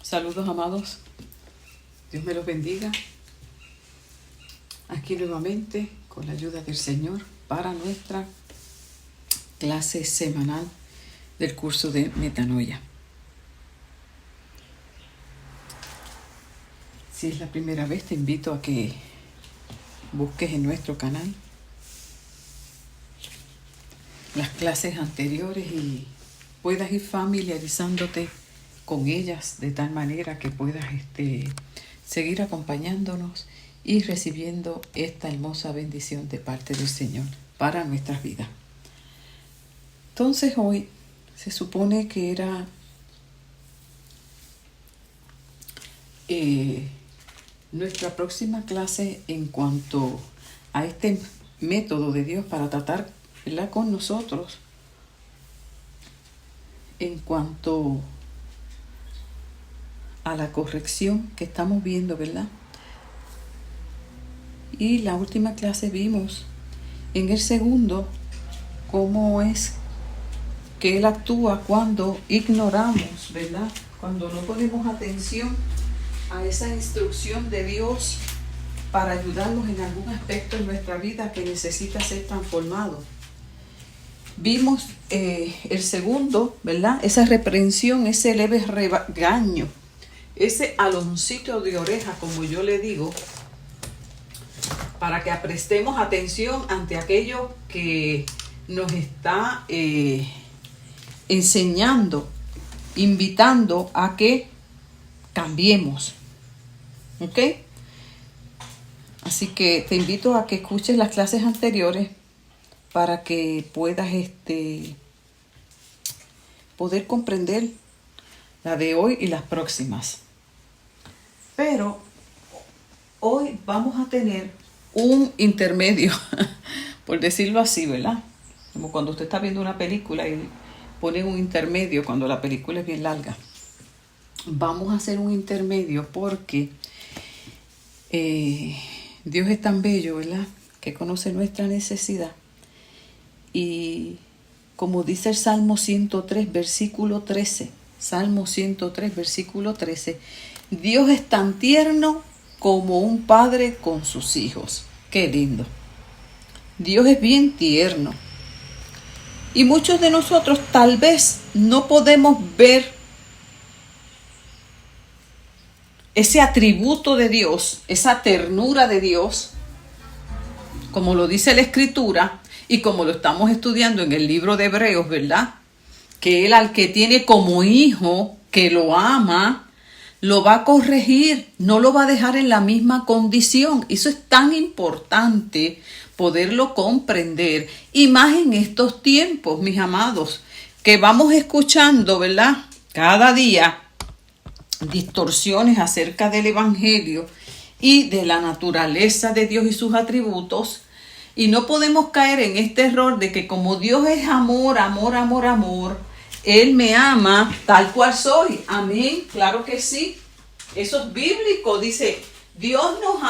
Saludos, amados. Dios me los bendiga. Aquí nuevamente con la ayuda del Señor para nuestra clase semanal del curso de Metanoia. Si es la primera vez, te invito a que busques en nuestro canal las clases anteriores y puedas ir familiarizándote con ellas de tal manera que puedas seguir acompañándonos y recibiendo esta hermosa bendición de parte del Señor para nuestras vidas. Entonces hoy se supone que era nuestra próxima clase en cuanto a este método de Dios para tratar, ¿verdad?, con nosotros en cuanto a la corrección que estamos viendo, ¿verdad? Y la última clase vimos en el segundo cómo es que Él actúa cuando ignoramos, ¿verdad? Cuando no ponemos atención a esa instrucción de Dios para ayudarnos en algún aspecto de nuestra vida que necesita ser transformado. Vimos el segundo, ¿verdad? Esa reprensión, ese leve regaño, ese aloncito de oreja, como yo le digo, para que prestemos atención ante aquello que nos está enseñando, invitando a que cambiemos. ¿Ok? Así que te invito a que escuches las clases anteriores para que puedas poder comprender la de hoy y las próximas. Pero hoy vamos a tener un intermedio, por decirlo así, ¿verdad? Como cuando usted está viendo una película y pone un intermedio cuando la película es bien larga. Vamos a hacer un intermedio porque Dios es tan bello, ¿verdad?, que conoce nuestra necesidad. Y como dice el Salmo 103, versículo 13, Salmo 103, versículo 13, Dios es tan tierno como un padre con sus hijos. Qué lindo. Dios es bien tierno. Y muchos de nosotros tal vez no podemos ver ese atributo de Dios, esa ternura de Dios, como lo dice la Escritura y como lo estamos estudiando en el libro de Hebreos, ¿verdad? Que Él al que tiene como hijo, que lo ama, lo va a corregir, no lo va a dejar en la misma condición. Eso es tan importante poderlo comprender, y más en estos tiempos, mis amados, que vamos escuchando, ¿verdad?, cada día distorsiones acerca del Evangelio y de la naturaleza de Dios y sus atributos, y no podemos caer en este error de que como Dios es amor, amor, amor, amor, Él me ama tal cual soy. Amén, claro que sí. Eso es bíblico, dice, Dios nos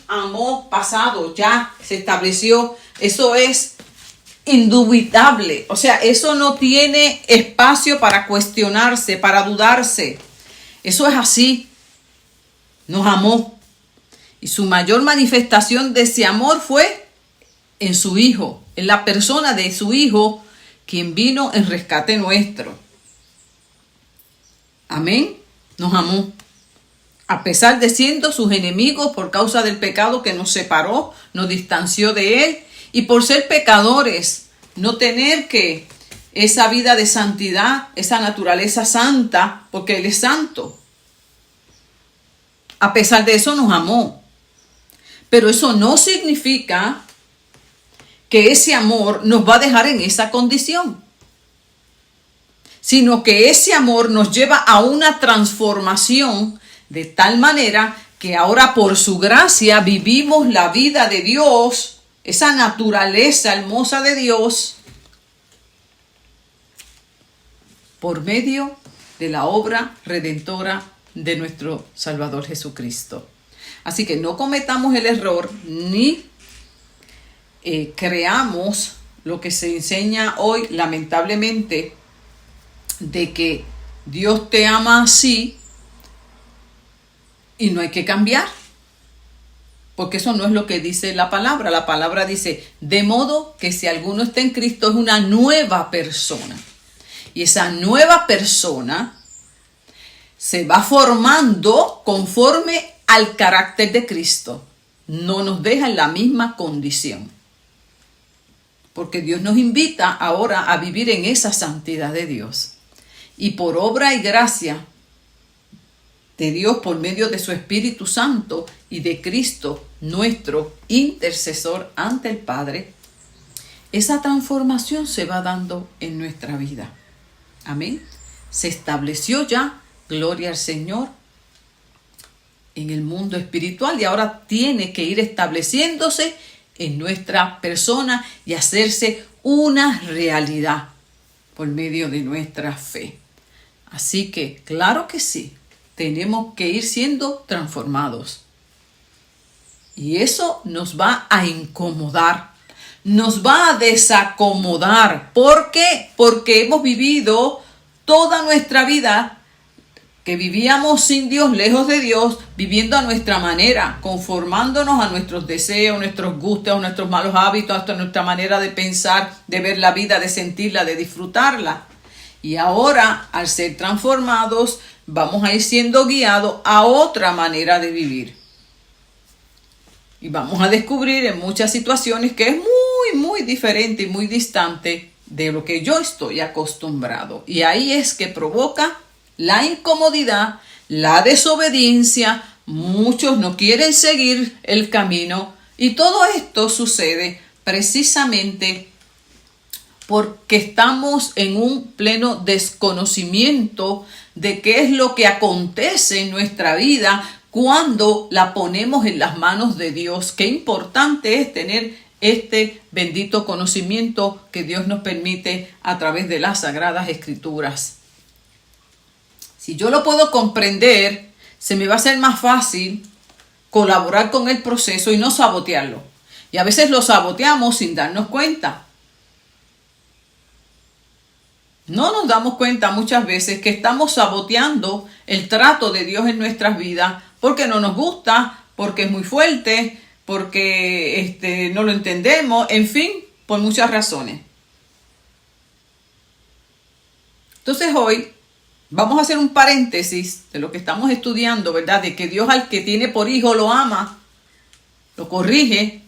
amó pasado, ya se estableció. Eso es indubitable. O sea, eso no tiene espacio para cuestionarse, para dudarse. Eso es así. Nos amó. Y su mayor manifestación de ese amor fue en su Hijo, en la persona de su Hijo, quien vino en rescate nuestro. Amén. Nos amó. A pesar de siendo sus enemigos por causa del pecado que nos separó, nos distanció de Él, y por ser pecadores, no tener que esa vida de santidad, esa naturaleza santa, porque Él es santo. A pesar de eso nos amó. Pero eso no significa que ese amor nos va a dejar en esa condición, sino que ese amor nos lleva a una transformación de tal manera que ahora por su gracia vivimos la vida de Dios, esa naturaleza hermosa de Dios, por medio de la obra redentora de nuestro Salvador Jesucristo. Así que no cometamos el error ni creamos lo que se enseña hoy, lamentablemente, de que Dios te ama así Y no hay que cambiar, porque eso no es lo que dice la palabra. La palabra dice, de modo que si alguno está en Cristo es una nueva persona. Y esa nueva persona se va formando conforme al carácter de Cristo. No nos deja en la misma condición. Porque Dios nos invita ahora a vivir en esa santidad de Dios. Y por obra y gracia de Dios, por medio de su Espíritu Santo y de Cristo, nuestro intercesor ante el Padre, esa transformación se va dando en nuestra vida. Amén. Se estableció ya, gloria al Señor, en el mundo espiritual y ahora tiene que ir estableciéndose en nuestra persona y hacerse una realidad por medio de nuestra fe. Así que, claro que sí, tenemos que ir siendo transformados. Y eso nos va a incomodar, nos va a desacomodar. ¿Por qué? Porque hemos vivido toda nuestra vida que vivíamos sin Dios, lejos de Dios, viviendo a nuestra manera, conformándonos a nuestros deseos, nuestros gustos, nuestros malos hábitos, hasta nuestra manera de pensar, de ver la vida, de sentirla, de disfrutarla. Y ahora, al ser transformados, vamos a ir siendo guiados a otra manera de vivir. Y vamos a descubrir en muchas situaciones que es muy diferente y muy distante de lo que yo estoy acostumbrado. Y ahí es que provoca la incomodidad, la desobediencia. Muchos no quieren seguir el camino. Y todo esto sucede precisamente porque estamos en un pleno desconocimiento de qué es lo que acontece en nuestra vida cuando la ponemos en las manos de Dios. Qué importante es tener este bendito conocimiento que Dios nos permite a través de las Sagradas Escrituras. Si yo lo puedo comprender, se me va a hacer más fácil colaborar con el proceso y no sabotearlo. Y a veces lo saboteamos sin darnos cuenta. No nos damos cuenta muchas veces que estamos saboteando el trato de Dios en nuestras vidas porque no nos gusta, porque es muy fuerte, porque no lo entendemos, en fin, por muchas razones. Entonces hoy vamos a hacer un paréntesis de lo que estamos estudiando, ¿verdad? De que Dios al que tiene por hijo lo ama, lo corrige,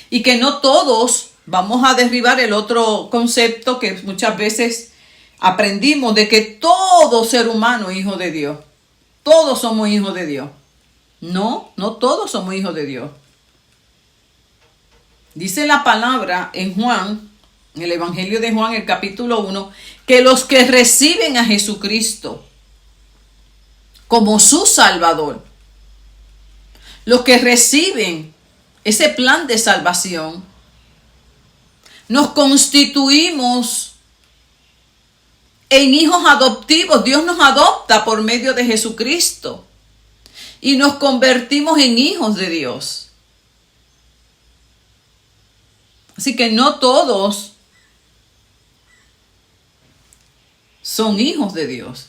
y que no todos vamos a derribar el otro concepto que muchas veces aprendimos de que todo ser humano es hijo de Dios. Todos somos hijos de Dios. No todos somos hijos de Dios. Dice la palabra en Juan, en el Evangelio de Juan, el capítulo 1, que los que reciben a Jesucristo como su Salvador, los que reciben ese plan de salvación, nos constituimos en hijos adoptivos. Dios nos adopta por medio de Jesucristo y nos convertimos en hijos de Dios. Así que no todos son hijos de Dios.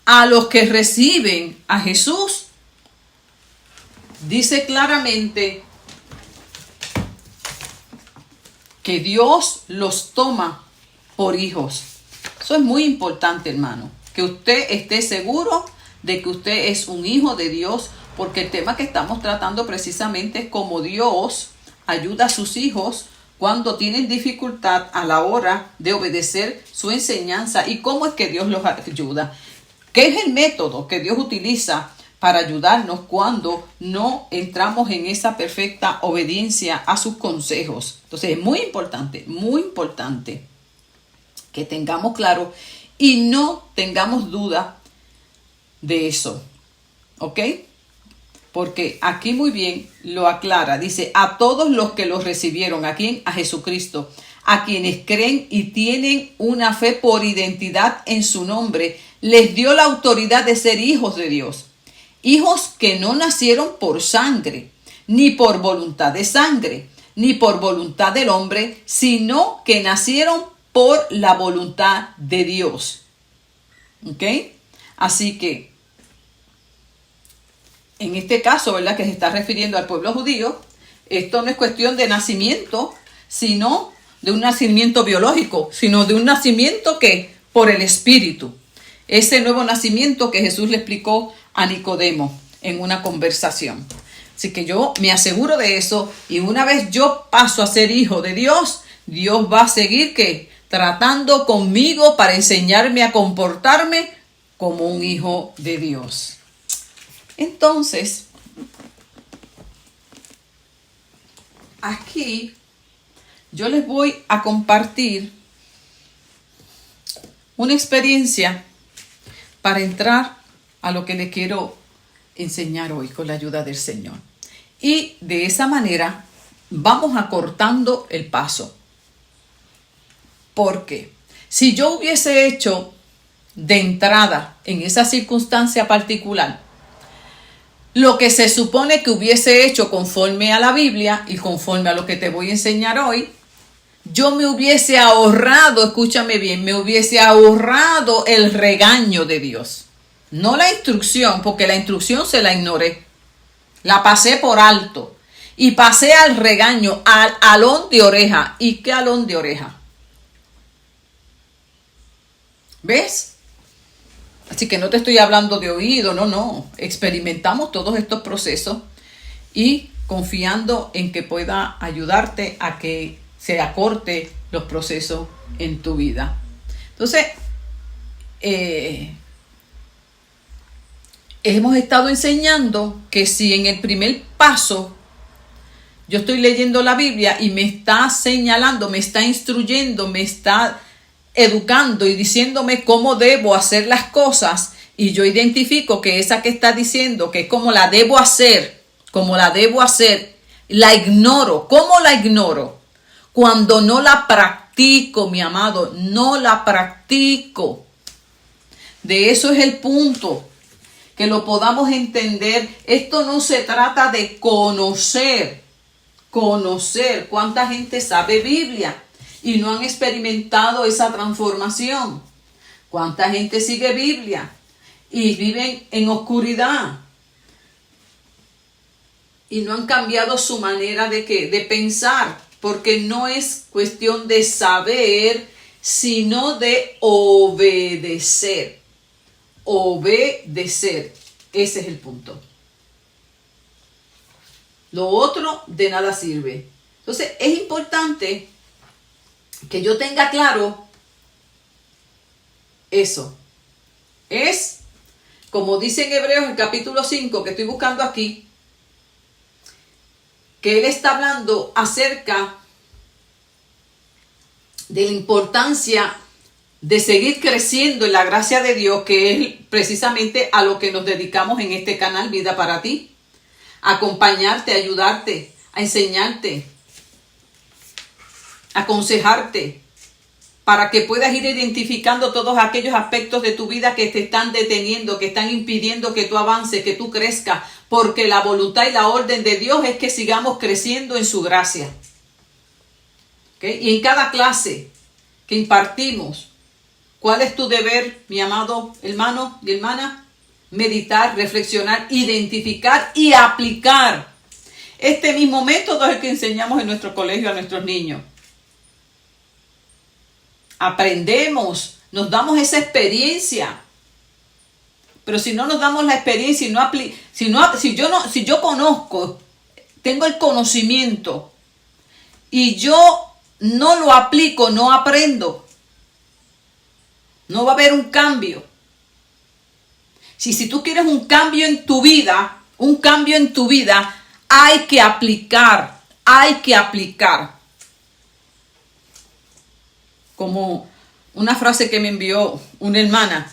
A los que reciben a Jesús, dice claramente que Dios los toma por hijos. Eso es muy importante, hermano, que usted esté seguro de que usted es un hijo de Dios, porque el tema que estamos tratando precisamente es cómo Dios ayuda a sus hijos cuando tienen dificultad a la hora de obedecer su enseñanza y cómo es que Dios los ayuda. ¿Qué es el método que Dios utiliza para ayudarnos cuando no entramos en esa perfecta obediencia a sus consejos? Entonces es muy importante que tengamos claro y no tengamos duda de eso. ¿Ok? Porque aquí muy bien lo aclara. Dice, a todos los que los recibieron, ¿a quién? A Jesucristo. A quienes creen y tienen una fe por identidad en su nombre, les dio la autoridad de ser hijos de Dios. Hijos que no nacieron por sangre, ni por voluntad de sangre, ni por voluntad del hombre, sino que nacieron por la voluntad de Dios. ¿Ok? Así que en este caso, ¿verdad?, que se está refiriendo al pueblo judío, esto no es cuestión de nacimiento, sino de un nacimiento biológico, sino de un nacimiento que por el Espíritu. Ese nuevo nacimiento que Jesús le explicó a Nicodemo en una conversación. Así que yo me aseguro de eso, y una vez yo paso a ser hijo de Dios, Dios va a seguir ¿qué? Tratando conmigo para enseñarme a comportarme como un hijo de Dios. Entonces, aquí yo les voy a compartir una experiencia para entrar a lo que les quiero enseñar hoy con la ayuda del Señor. Y de esa manera vamos acortando el paso. Porque si yo hubiese hecho de entrada en esa circunstancia particular lo que se supone que hubiese hecho conforme a la Biblia y conforme a lo que te voy a enseñar hoy, yo me hubiese ahorrado, escúchame bien, me hubiese ahorrado el regaño de Dios. No la instrucción, porque la instrucción se la ignoré. La pasé por alto. Y pasé al regaño, al alón de oreja. ¿Y qué alón de oreja? ¿Ves? Así que no te estoy hablando de oído, no. Experimentamos todos estos procesos y confiando en que pueda ayudarte a que se acorte los procesos en tu vida. Entonces, hemos estado enseñando que si en el primer paso yo estoy leyendo la Biblia y me está señalando, me está instruyendo, me está educando y diciéndome cómo debo hacer las cosas, y yo identifico que esa que está diciendo que es como la debo hacer, la ignoro. ¿Cómo la ignoro? Cuando no la practico, mi amado, no la practico. De eso es el punto, que lo podamos entender. Esto no se trata de conocer. ¿Cuánta gente sabe Biblia y no han experimentado esa transformación? ¿Cuánta gente sigue Biblia y viven en oscuridad y no han cambiado su manera de pensar? Porque no es cuestión de saber, sino de obedecer. Obedecer. Ese es el punto. Lo otro de nada sirve. Entonces es importante que yo tenga claro eso. Es, como dice en Hebreos el capítulo 5, que estoy buscando aquí, que él está hablando acerca de la importancia de seguir creciendo en la gracia de Dios, que es precisamente a lo que nos dedicamos en este canal Vida para Ti. Acompañarte, ayudarte, a enseñarte, aconsejarte, para que puedas ir identificando todos aquellos aspectos de tu vida que te están deteniendo, que están impidiendo que tú avances, que tú crezcas, porque la voluntad y la orden de Dios es que sigamos creciendo en su gracia. ¿Okay? Y en cada clase que impartimos, ¿cuál es tu deber, mi amado hermano y hermana? Meditar, reflexionar, identificar y aplicar. Este mismo método es el que enseñamos en nuestro colegio a nuestros niños. Aprendemos, nos damos esa experiencia. Pero si no nos damos la experiencia y si yo conozco, tengo el conocimiento y yo no lo aplico, no aprendo, no va a haber un cambio. Si tú quieres un cambio en tu vida, hay que aplicar. Como una frase que me envió una hermana,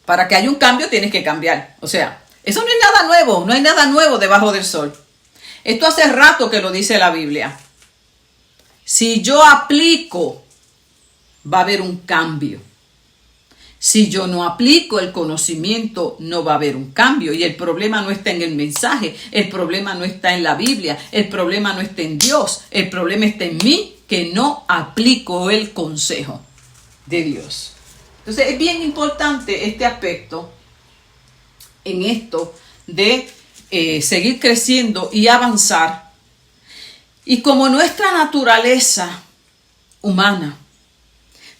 para que haya un cambio tienes que cambiar. O sea, eso no es nada nuevo, no hay nada nuevo debajo del sol. Esto hace rato que lo dice la Biblia. Si yo aplico, va a haber un cambio. Si yo no aplico el conocimiento, no va a haber un cambio. Y el problema no está en el mensaje, el problema no está en la Biblia, el problema no está en Dios, el problema está en mí, que no aplico el consejo de Dios. Entonces es bien importante este aspecto en esto de seguir creciendo y avanzar. Y como nuestra naturaleza humana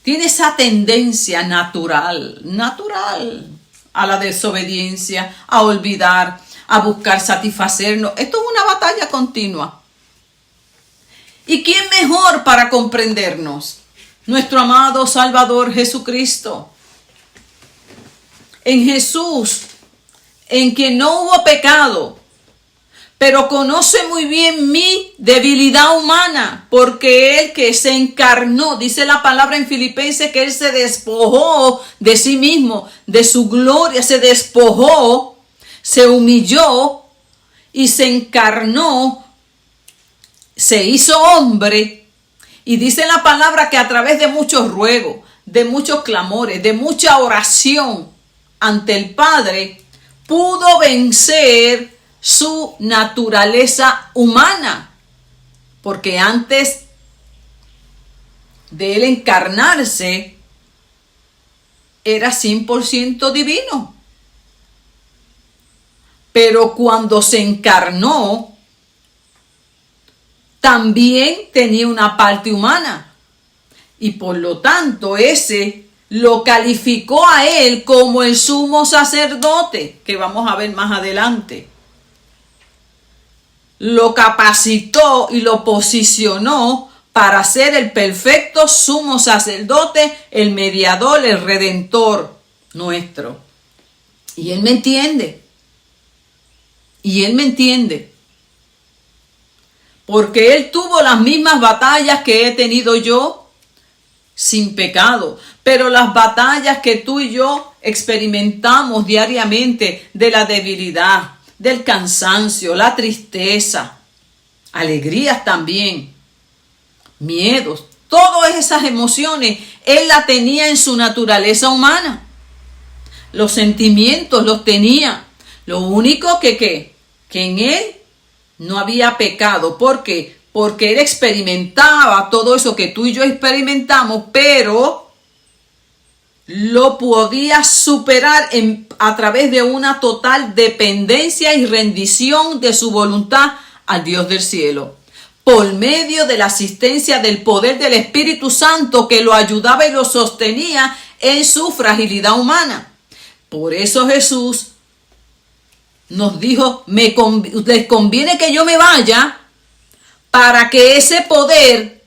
tiene esa tendencia natural a la desobediencia, a olvidar, a buscar satisfacernos. Esto es una batalla continua. ¿Y quién mejor para comprendernos? Nuestro amado Salvador Jesucristo. En Jesús, en quien no hubo pecado, pero conoce muy bien mi debilidad humana, porque Él que se encarnó, dice la palabra en Filipenses que Él se despojó de sí mismo, de su gloria, se despojó, se humilló y se encarnó, se hizo hombre. Y dice la palabra que a través de muchos ruegos, de muchos clamores, de mucha oración ante el Padre, pudo vencer su naturaleza humana, porque antes de él encarnarse era 100% divino, pero cuando se encarnó también tenía una parte humana, y por lo tanto ese lo calificó a él como el sumo sacerdote, que vamos a ver más adelante. Lo capacitó y lo posicionó para ser el perfecto sumo sacerdote, el mediador, el redentor nuestro. Y él me entiende. Y él me entiende. Porque él tuvo las mismas batallas que he tenido yo sin pecado. Pero las batallas que tú y yo experimentamos diariamente de la debilidad, del cansancio, la tristeza, alegrías también, miedos, todas esas emociones, él las tenía en su naturaleza humana. Los sentimientos los tenía. Lo único que en él no había pecado. ¿Por qué? Porque él experimentaba todo eso que tú y yo experimentamos, pero lo podía superar a través de una total dependencia y rendición de su voluntad al Dios del cielo, por medio de la asistencia del poder del Espíritu Santo que lo ayudaba y lo sostenía en su fragilidad humana. Por eso Jesús nos dijo, les conviene que yo me vaya para que ese poder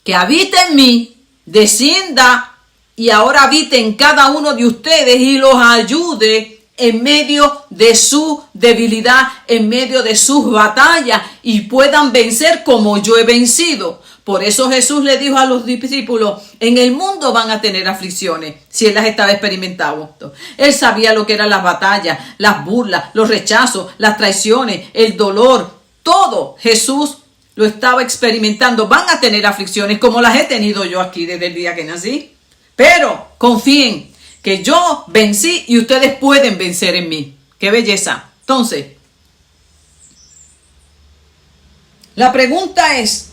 que habita en mí descienda y ahora habite en cada uno de ustedes y los ayude en medio de su debilidad, en medio de sus batallas, y puedan vencer como yo he vencido. Por eso Jesús le dijo a los discípulos, en el mundo van a tener aflicciones, si él las estaba experimentando. Él sabía lo que eran las batallas, las burlas, los rechazos, las traiciones, el dolor, todo Jesús lo estaba experimentando. Van a tener aflicciones como las he tenido yo aquí desde el día que nací. Pero confíen que yo vencí y ustedes pueden vencer en mí. ¡Qué belleza! Entonces, la pregunta es,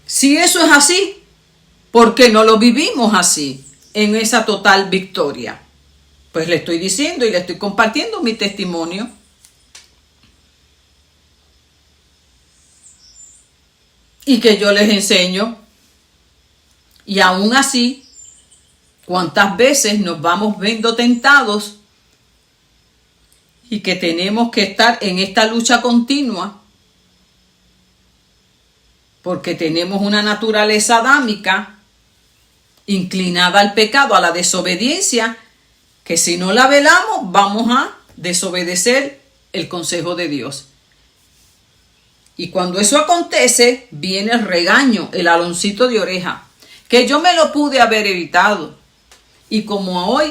si eso es así, ¿por qué no lo vivimos así, en esa total victoria? Pues le estoy diciendo y le estoy compartiendo mi testimonio. Y que yo les enseño. Y aún así, ¿cuántas veces nos vamos viendo tentados y que tenemos que estar en esta lucha continua? Porque tenemos una naturaleza adámica inclinada al pecado, a la desobediencia, que si no la velamos vamos a desobedecer el consejo de Dios. Y cuando eso acontece, viene el regaño, el aloncito de oreja, que yo me lo pude haber evitado. Y como hoy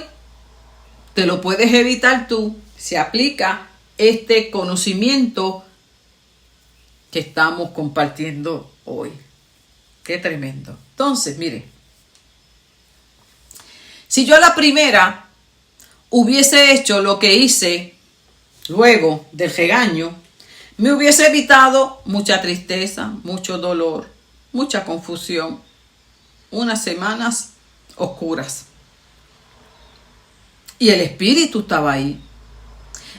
te lo puedes evitar tú, se aplica este conocimiento que estamos compartiendo hoy. Qué tremendo. Entonces, mire, si yo a la primera hubiese hecho lo que hice luego del regaño, me hubiese evitado mucha tristeza, mucho dolor, mucha confusión. unas semanas oscuras. Y el Espíritu estaba ahí.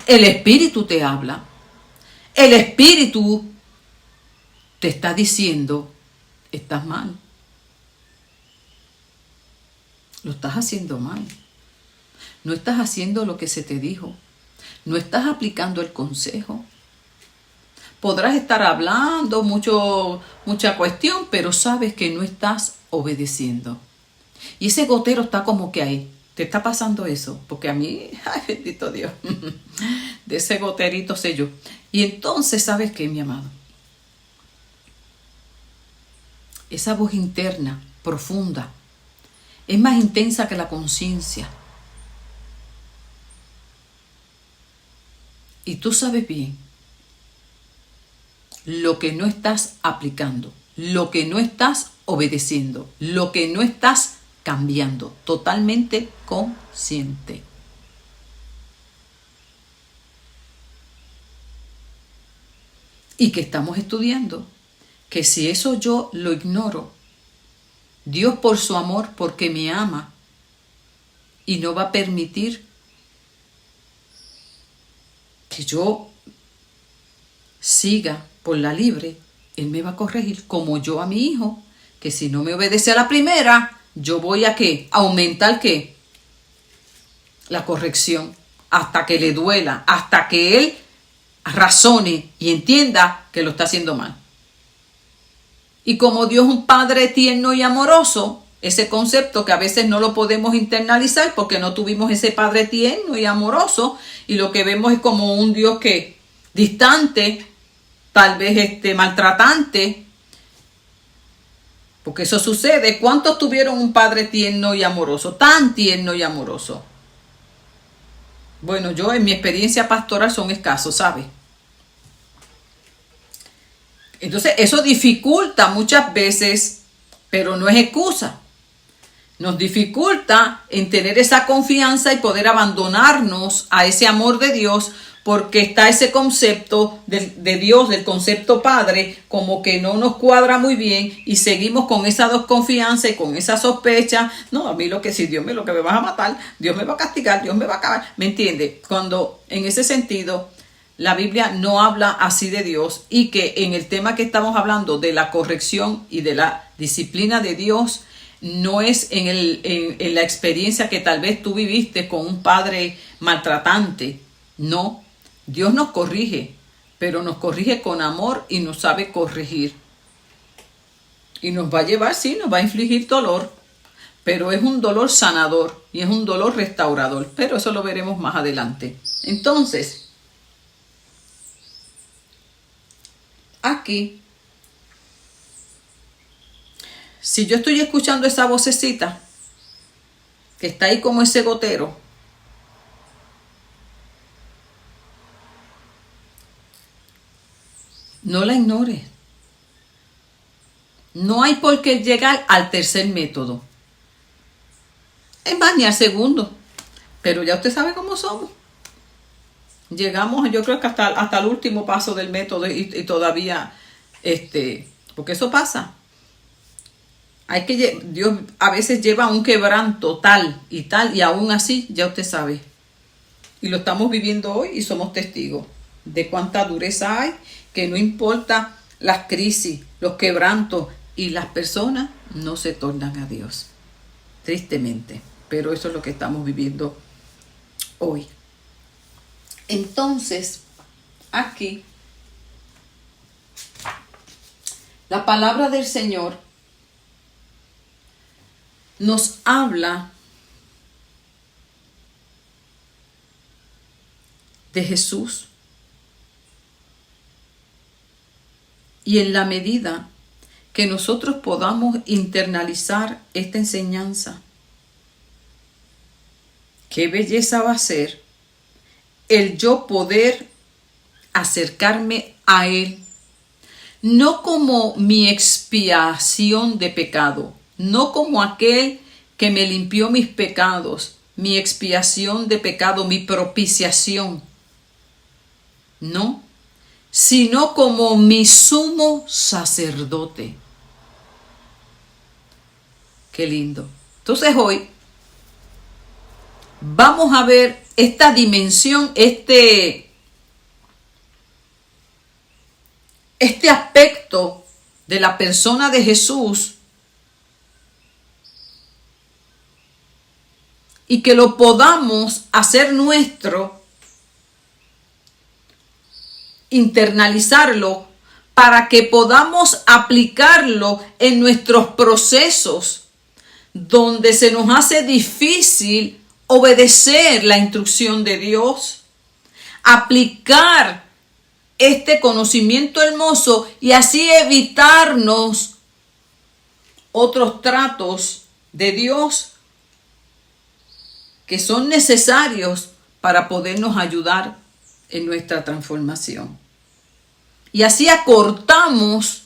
El Espíritu te habla. El Espíritu te está diciendo, estás mal. Lo estás haciendo mal. No estás haciendo lo que se te dijo. No estás aplicando el consejo. Podrás estar hablando mucha cuestión, pero sabes que no estás obedeciendo. Y ese gotero está como que ahí. ¿Te está pasando eso? Porque a mí, ay, bendito Dios, de ese goterito sé yo. Y entonces, ¿sabes qué, mi amado? Esa voz interna, profunda, es más intensa que la conciencia. Y tú sabes bien lo que no estás aplicando, lo que no estás obedeciendo, lo que no estás cambiando, totalmente consciente. Y que estamos estudiando, que si eso yo lo ignoro, Dios por su amor, porque me ama, y no va a permitir que yo siga por la libre, Él me va a corregir como yo a mi hijo, que si no me obedece a la primera, yo voy a ¿qué? Aumentar ¿qué? La corrección, hasta que le duela, hasta que él razone y entienda que lo está haciendo mal. Y como Dios es un Padre tierno y amoroso, ese concepto que a veces no lo podemos internalizar porque no tuvimos ese Padre tierno y amoroso, y lo que vemos es como un Dios que distante, tal vez maltratante, porque eso sucede. ¿Cuántos tuvieron un padre tierno y amoroso? Tan tierno y amoroso. Bueno, yo en mi experiencia pastoral son escasos, ¿sabes? Entonces eso dificulta muchas veces, pero no es excusa. Nos dificulta en tener esa confianza y poder abandonarnos a ese amor de Dios, porque está ese concepto de Dios, del concepto Padre, como que no nos cuadra muy bien y seguimos con esa desconfianza y con esa sospecha. No, a mí si Dios lo que me va a matar, Dios me va a castigar, Dios me va a acabar. ¿Me entiende? Cuando en ese sentido la Biblia no habla así de Dios, y que en el tema que estamos hablando de la corrección y de la disciplina de Dios, no es en la experiencia que tal vez tú viviste con un padre maltratante. No. Dios nos corrige, pero nos corrige con amor y nos sabe corregir. Y nos va a llevar, sí, nos va a infligir dolor, pero es un dolor sanador y es un dolor restaurador. Pero eso lo veremos más adelante. Entonces, aquí, si yo estoy escuchando esa vocecita que está ahí como ese gotero, no la ignores. No hay por qué llegar al tercer método. Es más, ni al segundo. Pero ya usted sabe cómo somos. Llegamos, yo creo que hasta el último paso del método y todavía, porque eso pasa. Dios a veces lleva un quebranto tal, y aún así ya usted sabe. Y lo estamos viviendo hoy y somos testigos de cuánta dureza hay, que no importa las crisis, los quebrantos, y las personas no se tornan a Dios. Tristemente, pero eso es lo que estamos viviendo hoy. Entonces, aquí, la palabra del Señor nos habla de Jesús. Y en la medida que nosotros podamos internalizar esta enseñanza, qué belleza va a ser el yo poder acercarme a Él, no como mi expiación de pecado, no como aquel que me limpió mis pecados, mi expiación de pecado, mi propiciación, no, sino como mi sumo sacerdote. Qué lindo. Entonces hoy vamos a ver esta dimensión, este aspecto de la persona de Jesús, y que lo podamos hacer nuestro, internalizarlo, para que podamos aplicarlo en nuestros procesos donde se nos hace difícil obedecer la instrucción de Dios, aplicar este conocimiento hermoso y así evitarnos otros tratos de Dios que son necesarios para podernos ayudar en nuestra transformación. Y así acortamos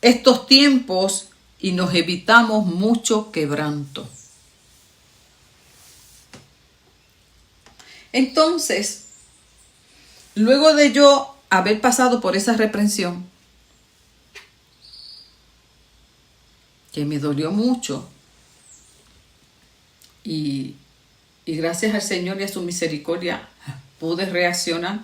estos tiempos y nos evitamos mucho quebranto. Entonces, luego de yo haber pasado por esa reprensión, que me dolió mucho, y gracias al Señor y a su misericordia pude reaccionar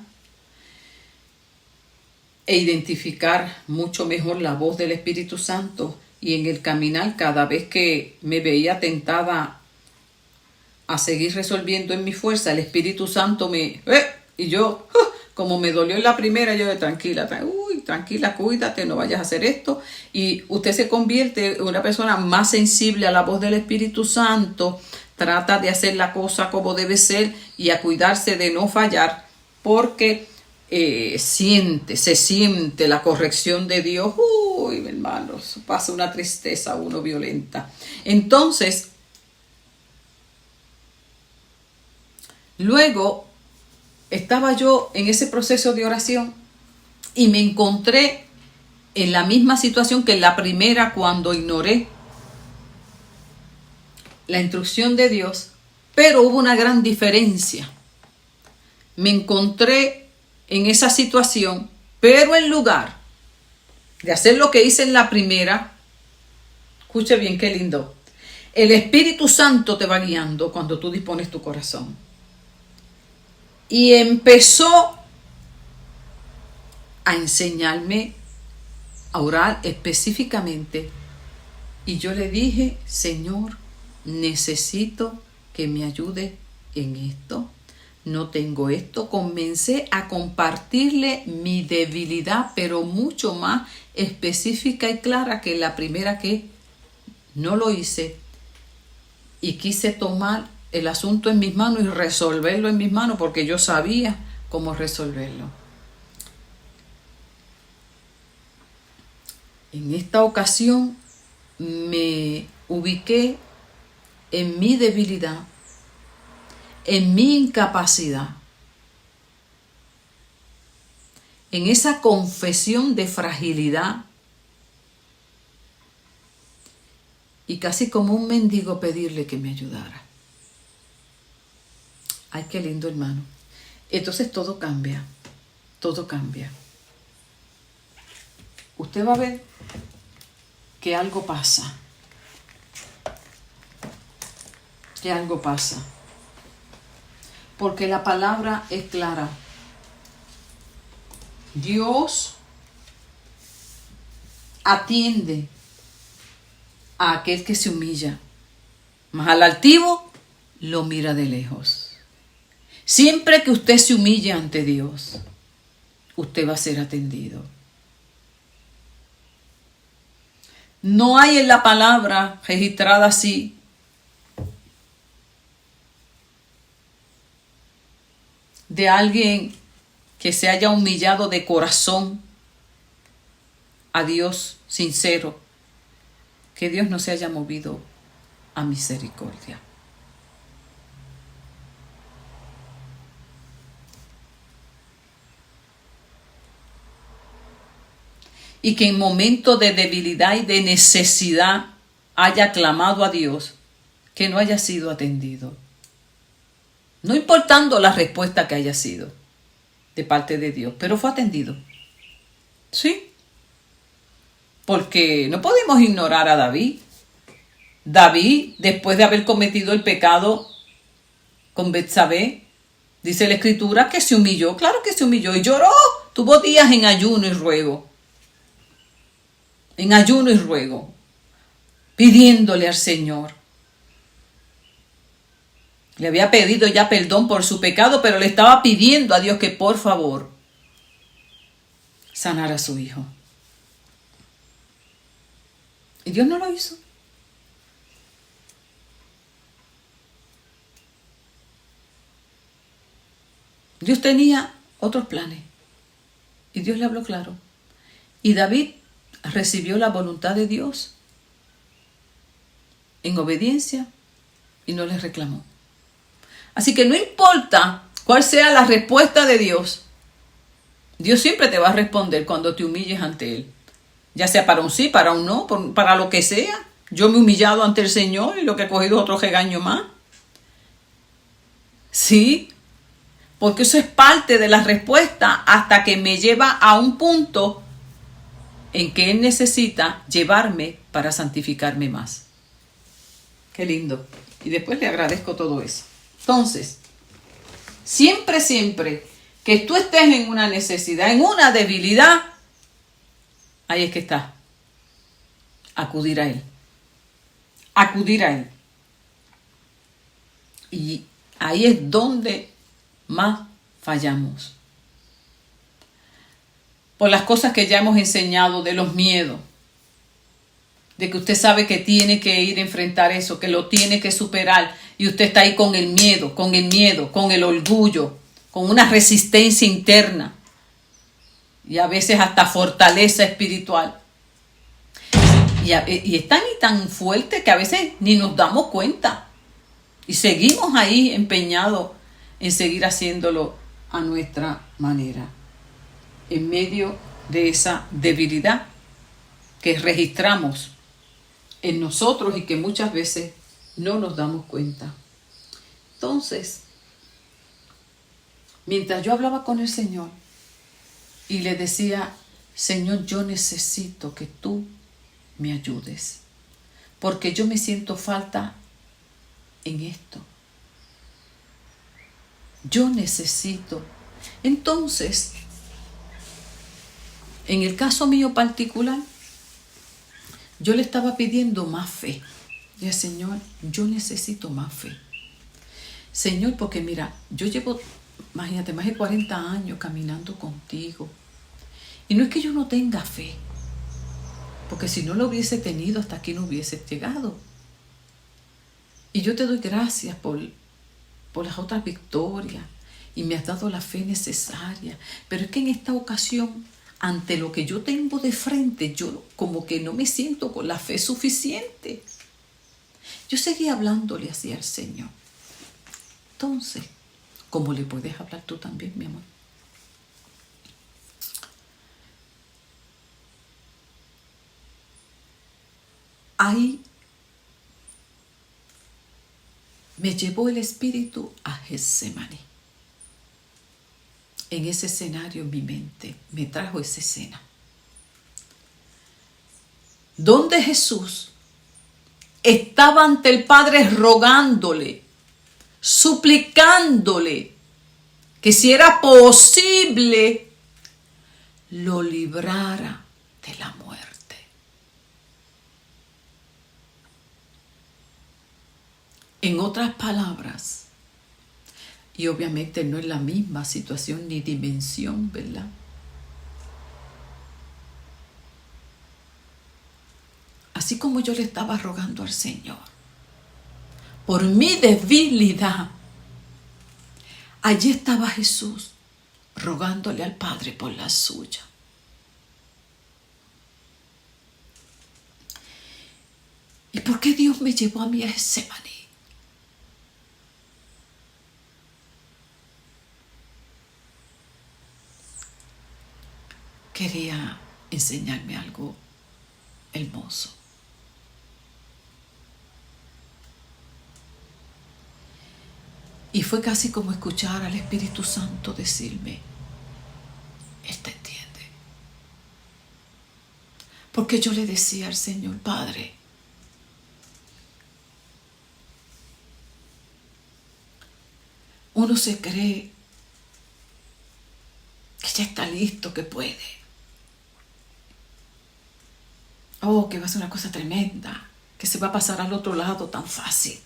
e identificar mucho mejor la voz del Espíritu Santo, y en el caminar, cada vez que me veía tentada a seguir resolviendo en mi fuerza, el Espíritu Santo y yo, como me dolió en la primera, yo tranquila, cuídate, no vayas a hacer esto, y usted se convierte en una persona más sensible a la voz del Espíritu Santo, trata de hacer la cosa como debe ser y a cuidarse de no fallar, porque se siente la corrección de Dios. Uy, hermanos, pasa una tristeza uno violenta. Entonces, luego estaba yo en ese proceso de oración y me encontré en la misma situación que en la primera, cuando ignoré la instrucción de Dios, pero hubo una gran diferencia. Me encontré en esa situación, pero en lugar de hacer lo que hice en la primera, escuche bien qué lindo, el Espíritu Santo te va guiando cuando tú dispones tu corazón. Y empezó a enseñarme a orar específicamente. Y yo le dije, Señor, necesito que me ayude en esto. No tengo esto. Comencé a compartirle mi debilidad, pero mucho más específica y clara que la primera, que no lo hice. Y quise tomar el asunto en mis manos y resolverlo en mis manos, porque yo sabía cómo resolverlo. En esta ocasión me ubiqué en mi debilidad, en mi incapacidad, en esa confesión de fragilidad, y casi como un mendigo pedirle que me ayudara. Ay, qué lindo, hermano. Entonces todo cambia, todo cambia. Usted va a ver que algo pasa, que algo pasa, porque la palabra es clara. Dios atiende a aquel que se humilla, mas al altivo lo mira de lejos. Siempre que usted se humille ante Dios, usted va a ser atendido. No hay en la palabra registrada así de alguien que se haya humillado de corazón a Dios sincero, que Dios no se haya movido a misericordia. Y que en momentos de debilidad y de necesidad haya clamado a Dios, que no haya sido atendido. No importando la respuesta que haya sido de parte de Dios, pero fue atendido. ¿Sí? Porque no podemos ignorar a David. David, después de haber cometido el pecado con Betsabé, dice la Escritura que se humilló, claro que se humilló y lloró, tuvo días en ayuno y ruego, pidiéndole al Señor. Le había pedido ya perdón por su pecado, pero le estaba pidiendo a Dios que por favor sanara a su hijo. Y Dios no lo hizo. Dios tenía otros planes. Y Dios le habló claro. Y David recibió la voluntad de Dios en obediencia y no le reclamó. Así que no importa cuál sea la respuesta de Dios, Dios siempre te va a responder cuando te humilles ante Él. Ya sea para un sí, para un no, para lo que sea. Yo me he humillado ante el Señor y lo que he cogido es otro regaño más. Sí, porque eso es parte de la respuesta hasta que me lleva a un punto en que Él necesita llevarme para santificarme más. Qué lindo. Y después le agradezco todo eso. Entonces, siempre que tú estés en una necesidad, en una debilidad, ahí es que está. Acudir a Él. Acudir a Él. Y ahí es donde más fallamos. Por las cosas que ya hemos enseñado, de los miedos, de que usted sabe que tiene que ir a enfrentar eso, que lo tiene que superar, y usted está ahí con el miedo, con el orgullo, con una resistencia interna y a veces hasta fortaleza espiritual. Y es tan fuerte que a veces ni nos damos cuenta y seguimos ahí empeñados en seguir haciéndolo a nuestra manera, en medio de esa debilidad que registramos en nosotros y que muchas veces no nos damos cuenta. Entonces, mientras yo hablaba con el Señor y le decía, Señor, yo necesito que tú me ayudes, porque yo me siento falta en esto. Yo necesito. Entonces, en el caso mío particular, yo le estaba pidiendo más fe. Y el Señor, yo necesito más fe. Señor, porque mira, yo llevo, imagínate, más de 40 años caminando contigo. Y no es que yo no tenga fe, porque si no lo hubiese tenido, hasta aquí no hubiese llegado. Y yo te doy gracias por las otras victorias y me has dado la fe necesaria. Pero es que en esta ocasión, ante lo que yo tengo de frente, yo como que no me siento con la fe suficiente. Yo seguí hablándole así al Señor. Entonces, ¿cómo le puedes hablar tú también, mi amor? Ahí me llevó el Espíritu a Getsemaní. En ese escenario en mi mente me trajo esa escena, donde Jesús estaba ante el Padre rogándole, suplicándole que si era posible lo librara de la muerte. En otras palabras, y obviamente no es la misma situación ni dimensión, ¿verdad? Así como yo le estaba rogando al Señor por mi debilidad, allí estaba Jesús rogándole al Padre por la suya. ¿Y por qué Dios me llevó a mí a Getsemaní? Quería enseñarme algo hermoso. Y fue casi como escuchar al Espíritu Santo decirme, Él te entiende. Porque yo le decía al Señor, Padre, uno se cree que ya está listo, que puede. Oh, que va a ser una cosa tremenda, que se va a pasar al otro lado tan fácil.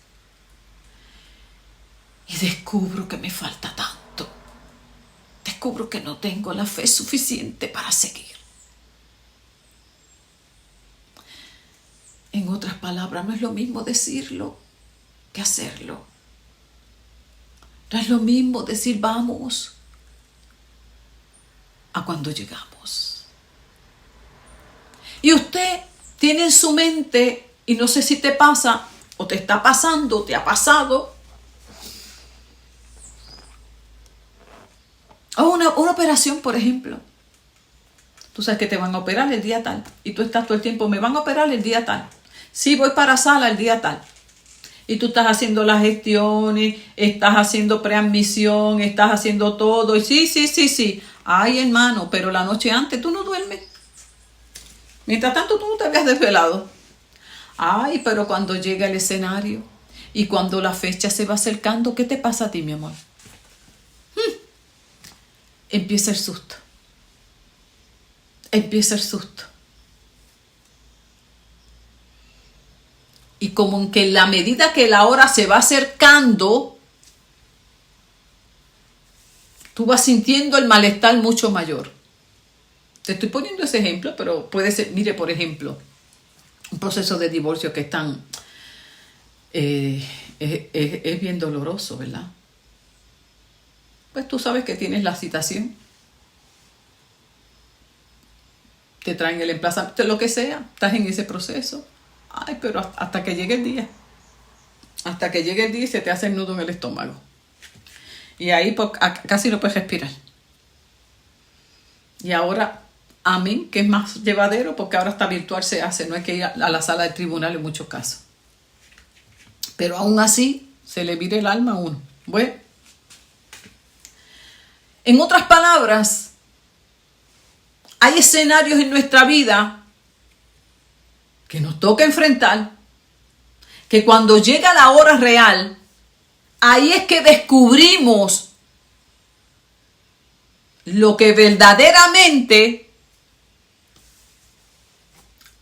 Y descubro que me falta tanto. Descubro que no tengo la fe suficiente para seguir. En otras palabras, no es lo mismo decirlo que hacerlo. No es lo mismo decir vamos a cuando llegamos. Y usted tiene en su mente, y no sé si te pasa, o te está pasando, o te ha pasado, o una operación, por ejemplo. Tú sabes que te van a operar el día tal, y tú estás todo el tiempo, me van a operar el día tal. Sí, voy para sala el día tal. Y tú estás haciendo las gestiones, estás haciendo preadmisión, estás haciendo todo. Y sí. Ay, hermano, pero la noche antes tú no duermes. Mientras tanto, tú no te habías desvelado. Ay, pero cuando llega el escenario y cuando la fecha se va acercando, ¿qué te pasa a ti, mi amor? Empieza el susto. Empieza el susto. Y como en que en la medida que la hora se va acercando, tú vas sintiendo el malestar mucho mayor. Te estoy poniendo ese ejemplo, pero puede ser, mire, por ejemplo, un proceso de divorcio que es tan, es bien doloroso, ¿verdad? Pues tú sabes que tienes la citación. Te traen el emplazamiento, lo que sea, estás en ese proceso. Ay, pero hasta que llegue el día. Hasta que llegue el día y se te hace el nudo en el estómago. Y ahí pues, casi no puedes respirar. Y ahora, amén, que es más llevadero porque ahora hasta virtual se hace. No hay que ir a la sala de tribunal en muchos casos. Pero aún así, se le vira el alma a uno. Bueno. En otras palabras, hay escenarios en nuestra vida que nos toca enfrentar, que cuando llega la hora real, ahí es que descubrimos lo que verdaderamente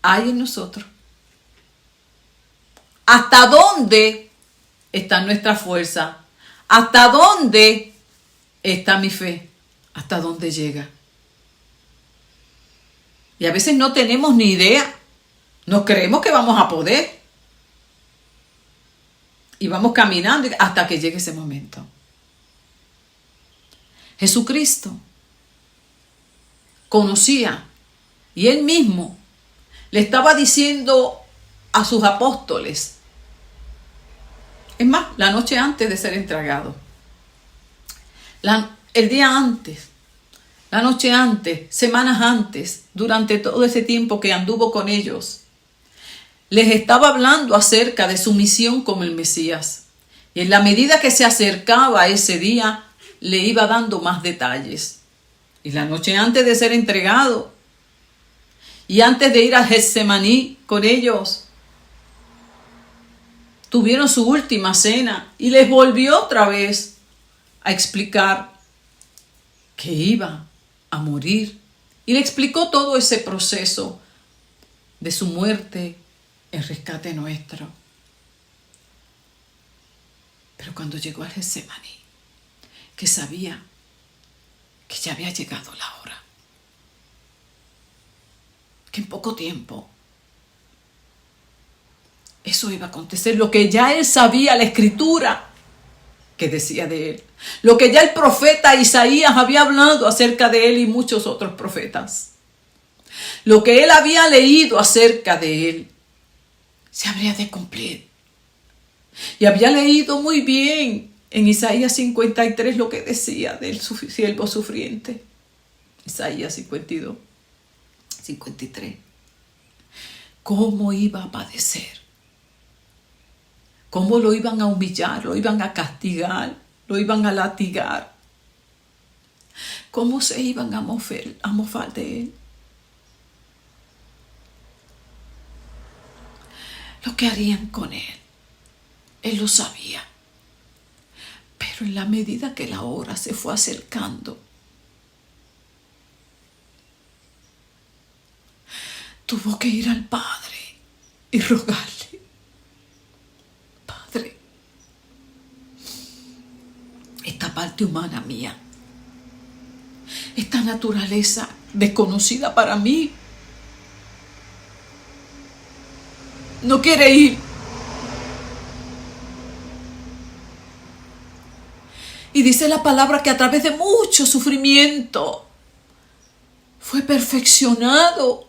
hay en nosotros. ¿Hasta dónde está nuestra fuerza? ¿Hasta dónde está mi fe? ¿Hasta dónde llega? Y a veces no tenemos ni idea. Nos creemos que vamos a poder. Y vamos caminando hasta que llegue ese momento. Jesucristo conocía y él mismo le estaba diciendo a sus apóstoles, es más, la noche antes de ser entregado, el día antes, la noche antes, semanas antes, durante todo ese tiempo que anduvo con ellos, les estaba hablando acerca de su misión como el Mesías. Y en la medida que se acercaba a ese día, le iba dando más detalles. Y la noche antes de ser entregado, y antes de ir a Getsemaní con ellos, tuvieron su última cena y les volvió otra vez a explicar que iba a morir. Y le explicó todo ese proceso de su muerte, el rescate nuestro. Pero cuando llegó al Getsemaní, que sabía que ya había llegado la hora, que en poco tiempo eso iba a acontecer, lo que ya él sabía, la escritura que decía de él, lo que ya el profeta Isaías había hablado acerca de él y muchos otros profetas, lo que él había leído acerca de él, se habría de cumplir. Y había leído muy bien en Isaías 53 lo que decía del siervo sufriente. Isaías 52, 53. Cómo iba a padecer. Cómo lo iban a humillar, lo iban a castigar, lo iban a latigar. Cómo se iban a mofar de él. Lo que harían con él. Él lo sabía. Pero Pero en la medida que la hora se fue acercando, tuvo que ir al Padre y rogarle: Padre, esta parte humana mía, esta naturaleza desconocida para mí, no quiere ir. Y dice la palabra que a través de mucho sufrimiento fue perfeccionado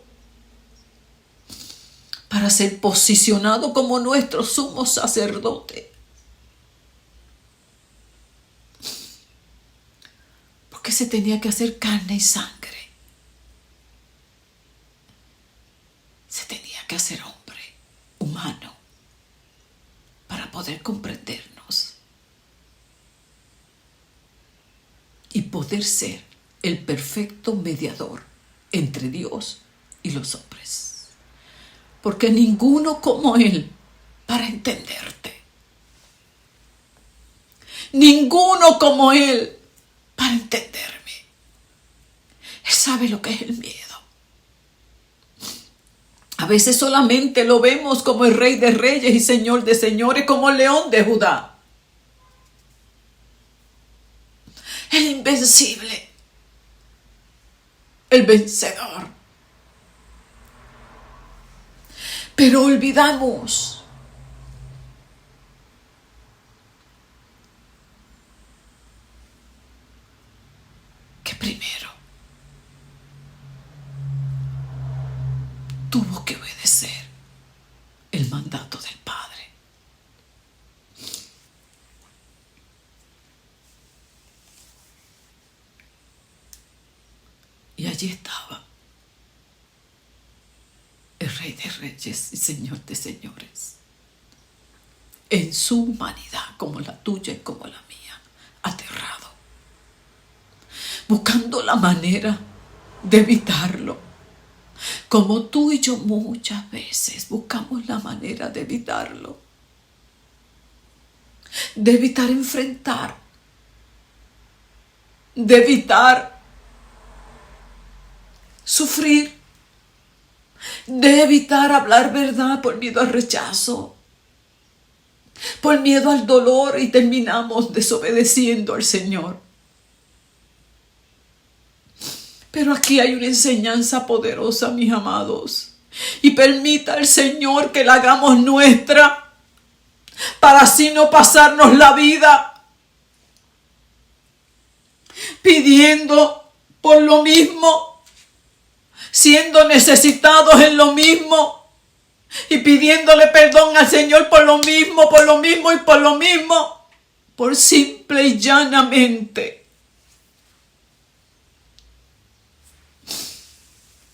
para ser posicionado como nuestro sumo sacerdote. Porque se tenía que hacer carne y sangre. Se tenía que hacer hombre, humano, para poder comprendernos y poder ser el perfecto mediador entre Dios y los hombres. Porque ninguno como Él para entenderte. Ninguno como Él para entenderme. Él sabe lo que es el miedo. A veces solamente lo vemos como el Rey de Reyes y Señor de Señores, como el León de Judá. El invencible, el vencedor. Pero olvidamos que primero tuvo que obedecer el mandato del Padre. Y allí estaba el Rey de Reyes y Señor de Señores, en su humanidad, como la tuya y como la mía, aterrado, buscando la manera de evitarlo, como tú y yo muchas veces buscamos la manera de evitarlo, de evitar enfrentar, de evitar sufrir, de evitar hablar verdad por miedo al rechazo, por miedo al dolor, y terminamos desobedeciendo al Señor. Pero aquí hay una enseñanza poderosa, mis amados, y permita al Señor que la hagamos nuestra, para así no pasarnos la vida pidiendo por lo mismo, siendo necesitados en lo mismo y pidiéndole perdón al Señor por lo mismo y por lo mismo, por simple y llanamente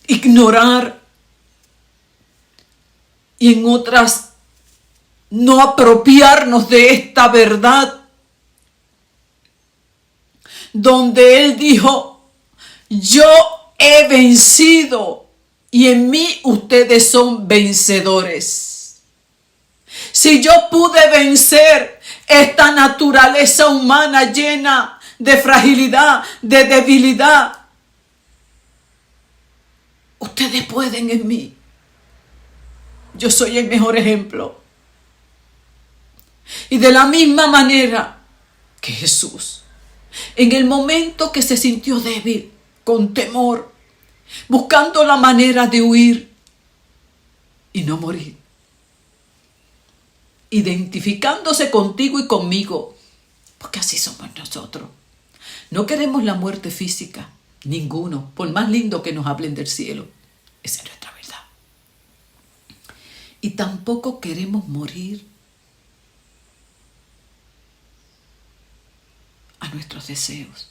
ignorar, y en otras no apropiarnos de esta verdad, donde Él dijo: yo he vencido y en mí ustedes son vencedores. Si yo pude vencer esta naturaleza humana llena de fragilidad, de debilidad, ustedes pueden en mí. Yo soy el mejor ejemplo. Y de la misma manera que Jesús, en el momento que se sintió débil, con temor, buscando la manera de huir y no morir, identificándose contigo y conmigo, porque así somos nosotros. No queremos la muerte física, ninguno, por más lindo que nos hablen del cielo. Esa es nuestra verdad. Y tampoco queremos morir a nuestros deseos.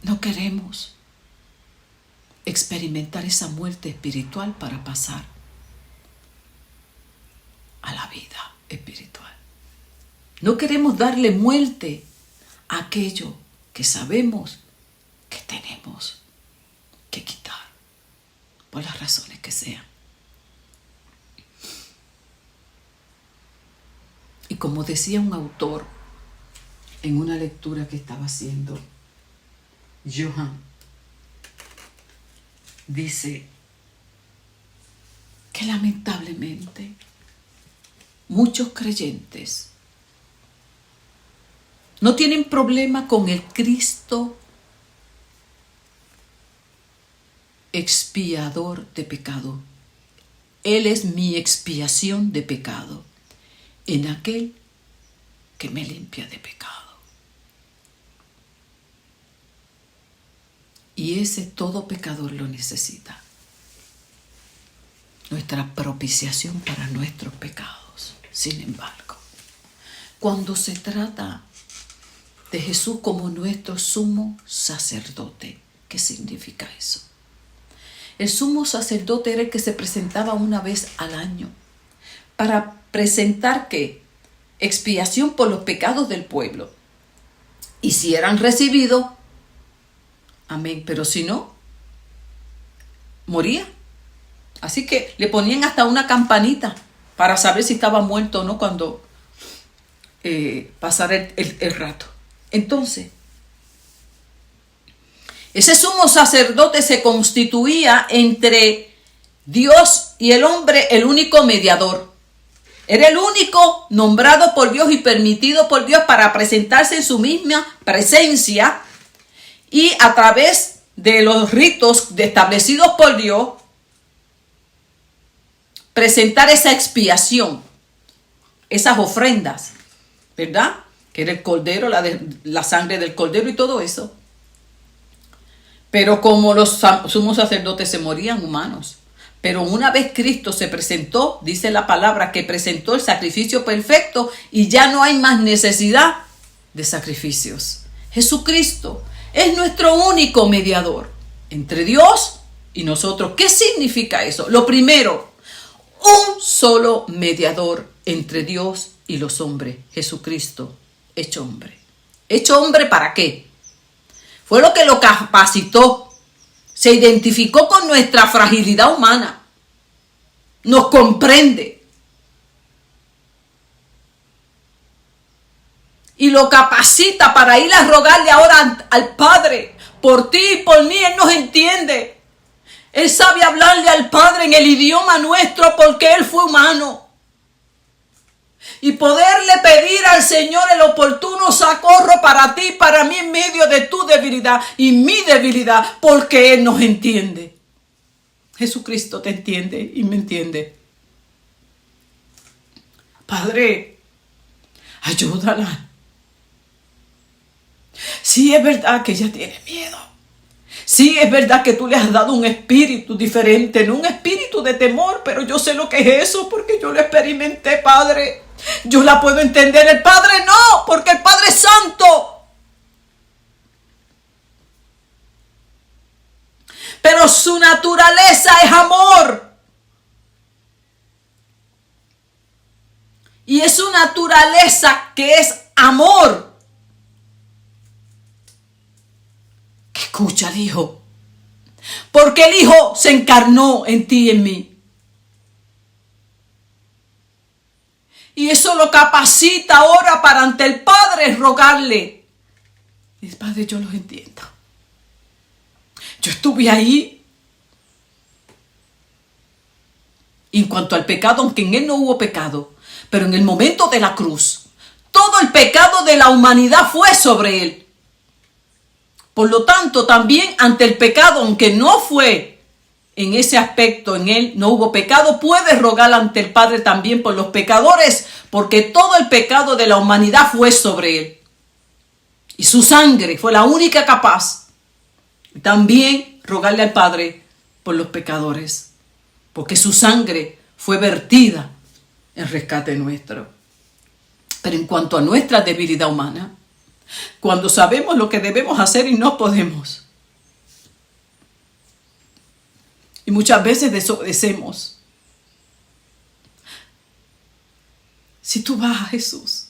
No queremos experimentar esa muerte espiritual para pasar a la vida espiritual. No queremos darle muerte a aquello que sabemos que tenemos que quitar, por las razones que sean. como decía un autor en una lectura que estaba haciendo, Johann, dice que lamentablemente muchos creyentes no tienen problema con el Cristo expiador de pecado. Él es mi expiación de pecado en aquel que me limpia de pecado. Y ese todo pecador lo necesita. Nuestra propiciación para nuestros pecados. Sin embargo, cuando se trata de Jesús como nuestro sumo sacerdote, ¿qué significa eso? El sumo sacerdote era el que se presentaba una vez al año para presentar ¿qué? Expiación por los pecados del pueblo. Y si eran recibidos, amén, pero si no, moría. Así que le ponían hasta una campanita para saber si estaba muerto o no cuando pasara el rato. Entonces, ese sumo sacerdote se constituía entre Dios y el hombre, el único mediador. Era el único nombrado por Dios y permitido por Dios para presentarse en su misma presencia y a través de los ritos establecidos por Dios, presentar esa expiación, esas ofrendas, ¿verdad? Que era el cordero, la sangre del cordero y todo eso. Pero como los sumos sacerdotes se morían humanos, pero una vez Cristo se presentó, dice la palabra, que presentó el sacrificio perfecto y ya no hay más necesidad de sacrificios. Jesucristo es nuestro único mediador entre Dios y nosotros. ¿Qué significa eso? Lo primero, un solo mediador entre Dios y los hombres, Jesucristo, hecho hombre. ¿Hecho hombre para qué? Fue lo que lo capacitó. Se identificó con nuestra fragilidad humana. Nos comprende. Y lo capacita para ir a rogarle ahora al Padre. Por ti y por mí, Él nos entiende. Él sabe hablarle al Padre en el idioma nuestro porque Él fue humano. Y poderle pedir al Señor el oportuno socorro para ti, para mí en medio de tu debilidad y mi debilidad, porque Él nos entiende. Jesucristo te entiende y me entiende. Padre, ayúdala. Sí, es verdad que ella tiene miedo. Sí, es verdad que tú le has dado un espíritu diferente, no un espíritu de temor, pero yo sé lo que es eso porque yo lo experimenté, Padre. Yo la puedo entender, el Padre no, porque el Padre es santo. Pero su naturaleza es amor. Y es su naturaleza que es amor. Que escucha al Hijo. Porque el Hijo se encarnó en ti y en mí. Y eso lo capacita ahora para ante el Padre rogarle. Y el Padre, yo los entiendo. Yo estuve ahí. Y en cuanto al pecado, aunque en Él no hubo pecado, pero en el momento de la cruz, todo el pecado de la humanidad fue sobre Él. Por lo tanto, también ante el pecado, aunque no fue en ese aspecto, en Él no hubo pecado, puede rogar ante el Padre también por los pecadores, porque todo el pecado de la humanidad fue sobre Él. Y su sangre fue la única capaz. También rogarle al Padre por los pecadores, porque su sangre fue vertida en rescate nuestro. Pero en cuanto a nuestra debilidad humana, cuando sabemos lo que debemos hacer y no podemos, y muchas veces desobedecemos. Si tú vas a Jesús,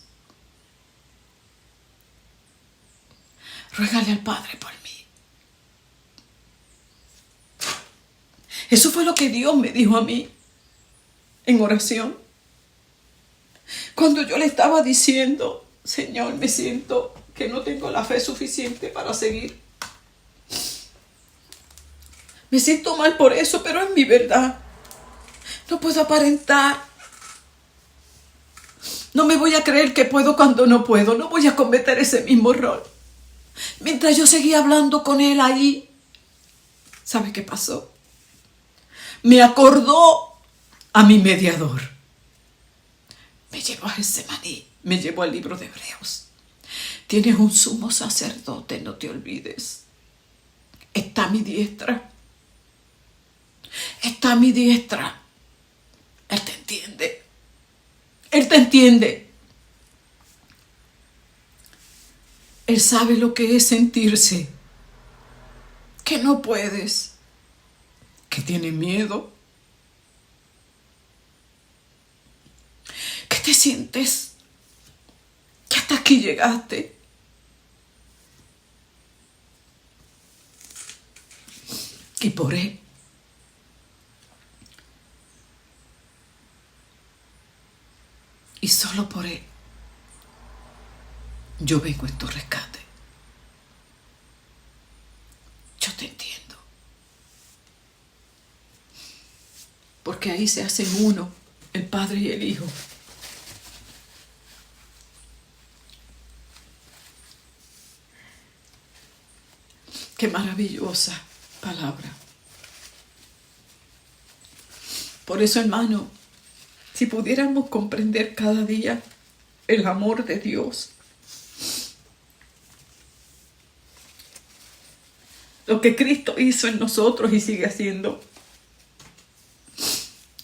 ruégale al Padre por mí. Eso fue lo que Dios me dijo a mí en oración. cuando yo le estaba diciendo, Señor, me siento que no tengo la fe suficiente para seguir. Me siento mal por eso, pero es mi verdad. No puedo aparentar. No me voy a creer que puedo cuando no puedo. No voy a cometer ese mismo error. Mientras yo seguía hablando con él ahí, ¿sabe qué pasó? Me acordó a mi mediador. Me llevó a Getsemaní, me llevó al libro de Hebreos. Tienes un sumo sacerdote, no te olvides. Está a mi diestra. Está a mi diestra. Él te entiende. Él te entiende. Él sabe lo que es sentirse que no puedes, que tienes miedo, que te sientes que hasta aquí llegaste. Y por él, y solo por él, yo vengo en tu rescate. Yo te entiendo. Porque ahí se hacen uno, el Padre y el Hijo. Qué maravillosa palabra. Por eso, hermano, si pudiéramos comprender cada día el amor de Dios, lo que Cristo hizo en nosotros y sigue haciendo,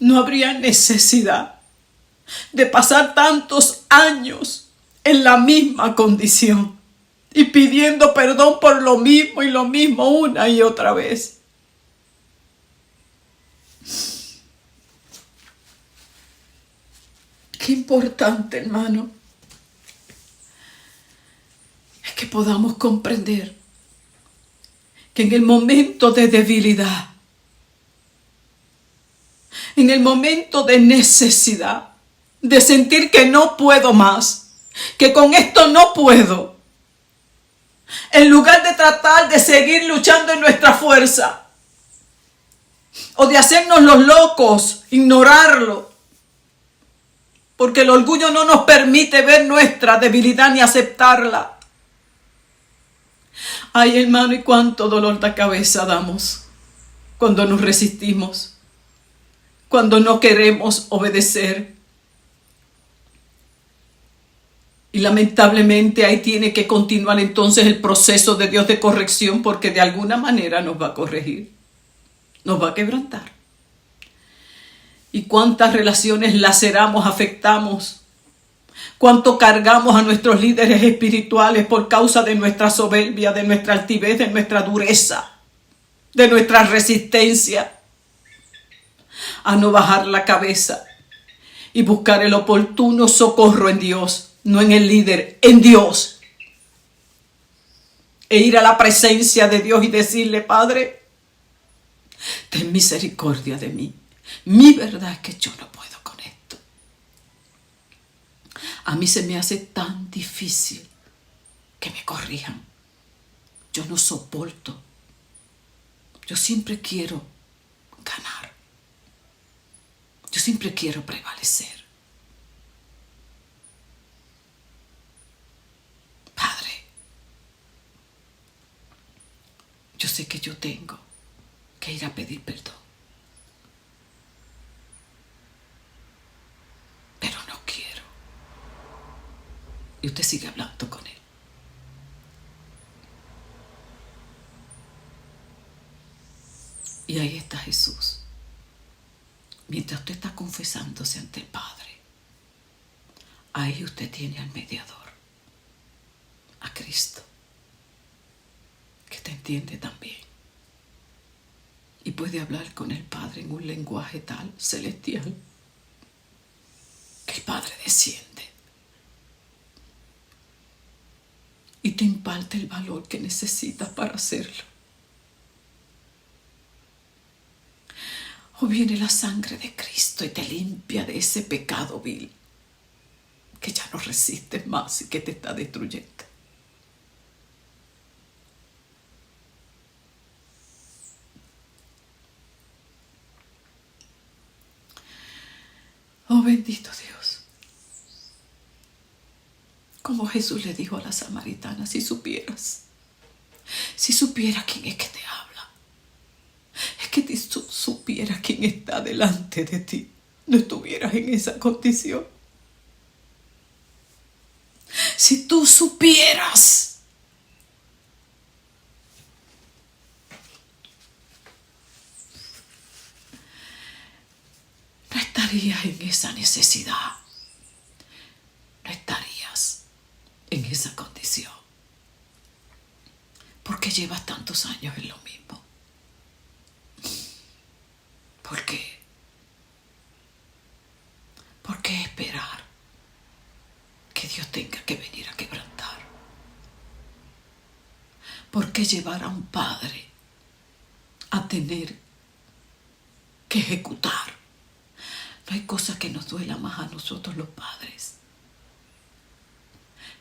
no habría necesidad de pasar tantos años en la misma condición y pidiendo perdón por lo mismo y lo mismo una y otra vez. Qué importante, hermano, es que podamos comprender que en el momento de debilidad, en el momento de necesidad, de sentir que no puedo más, que con esto no puedo, en lugar de tratar de seguir luchando en nuestra fuerza o de hacernos los locos, ignorarlo, porque el orgullo no nos permite ver nuestra debilidad ni aceptarla. Ay, hermano, y cuánto dolor de cabeza damos cuando nos resistimos, cuando no queremos obedecer. Y lamentablemente ahí tiene que continuar entonces el proceso de Dios de corrección, porque de alguna manera nos va a corregir, nos va a quebrantar. Y cuántas relaciones laceramos, afectamos, cuánto cargamos a nuestros líderes espirituales por causa de nuestra soberbia, de nuestra altivez, de nuestra dureza, de nuestra resistencia a no bajar la cabeza y buscar el oportuno socorro en Dios. No en el líder, en Dios. E ir a la presencia de Dios y decirle: Padre, ten misericordia de mí. Mi verdad es que yo no puedo con esto. A mí se me hace tan difícil que me corrijan. Yo no soporto. Yo siempre quiero ganar. Yo siempre quiero prevalecer. Yo sé que yo tengo que ir a pedir perdón, pero no quiero. Y usted sigue hablando con él. Y ahí está Jesús. Mientras usted está confesándose ante el Padre, ahí usted tiene al mediador, a Cristo, que te entiende también. Y puede hablar con el Padre en un lenguaje tal celestial que el Padre desciende y te imparte el valor que necesitas para hacerlo. O viene la sangre de Cristo y te limpia de ese pecado vil que ya no resistes más y que te está destruyendo. Oh, bendito Dios. Como Jesús le dijo a la samaritana, si supieras quién es que te habla, es que si tú supieras quién está delante de ti, no estuvieras en esa condición. Si tú supieras, no estarías en esa necesidad, no estarías en esa condición. ¿Por qué llevas tantos años en lo mismo? ¿Por qué? ¿Por qué esperar que Dios tenga que venir a quebrantar? ¿Por qué llevar a un padre a tener que ejecutar? No hay cosa que nos duela más a nosotros los padres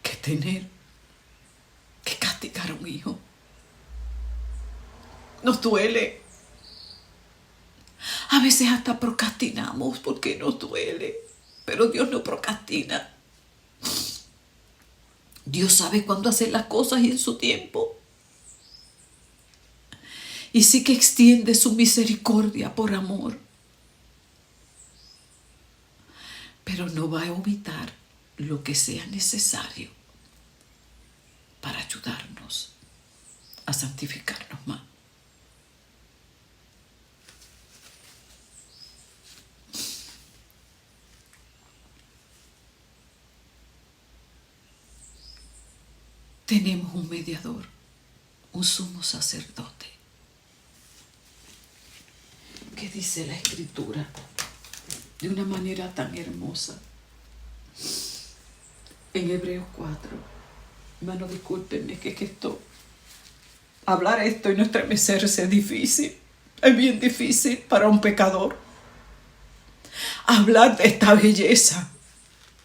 que tener que castigar a un hijo. Nos duele. A veces hasta procrastinamos porque nos duele, pero Dios no procrastina. Dios sabe cuándo hacer las cosas y en su tiempo. Y sí que extiende su misericordia por amor. Pero no va a evitar lo que sea necesario para ayudarnos a santificarnos más. Tenemos un mediador, un sumo sacerdote. ¿Qué dice la Escritura de una manera tan hermosa? En Hebreos 4. Hermano, discúlpenme, que hablar esto y no estremecerse es difícil. Es bien difícil para un pecador. Hablar de esta belleza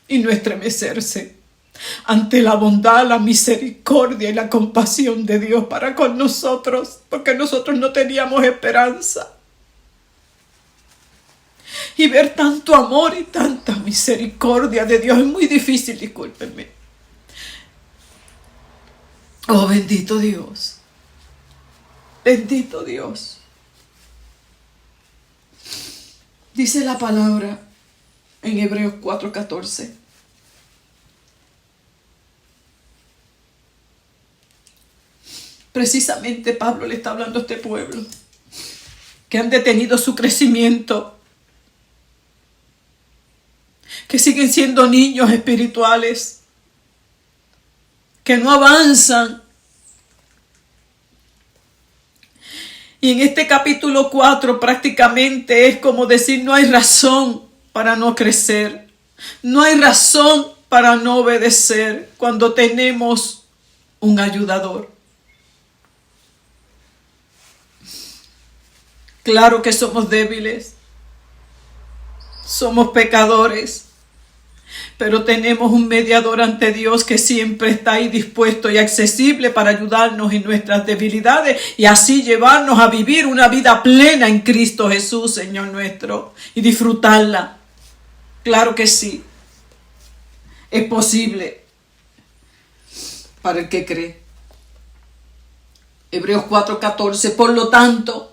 y no estremecerse ante la bondad, la misericordia y la compasión de Dios para con nosotros, porque nosotros no teníamos esperanza. Y ver tanto amor y tanta misericordia de Dios es muy difícil, discúlpenme. Oh, bendito Dios. Bendito Dios. Dice la palabra en Hebreos 4:14. Precisamente Pablo le está hablando a este pueblo que han detenido su crecimiento, que siguen siendo niños espirituales, que no avanzan. Y en este capítulo 4 prácticamente es como decir, no hay razón para no crecer, no hay razón para no obedecer cuando tenemos un ayudador. Claro que somos débiles, somos pecadores, pero tenemos un mediador ante Dios que siempre está ahí dispuesto y accesible para ayudarnos en nuestras debilidades y así llevarnos a vivir una vida plena en Cristo Jesús, Señor nuestro, y disfrutarla. Claro que sí, es posible para el que cree. Hebreos 4:14, por lo tanto,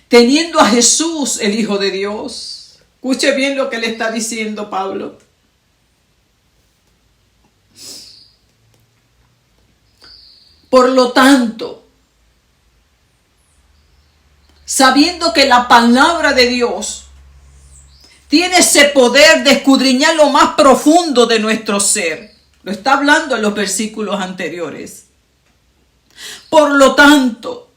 teniendo a Jesús, el Hijo de Dios. Escuche bien lo que le está diciendo Pablo. Por lo tanto, sabiendo que la palabra de Dios tiene ese poder de escudriñar lo más profundo de nuestro ser. Lo está hablando en los versículos anteriores. Por lo tanto,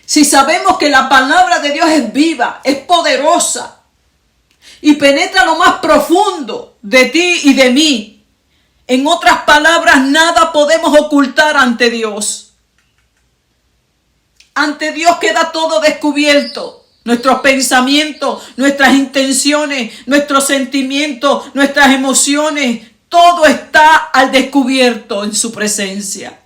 si sabemos que la palabra de Dios es viva, es poderosa y penetra lo más profundo de ti y de mí, en otras palabras, nada podemos ocultar ante Dios. Ante Dios queda todo descubierto. Nuestros pensamientos, nuestras intenciones, nuestros sentimientos, nuestras emociones, Todo está al descubierto en su presencia.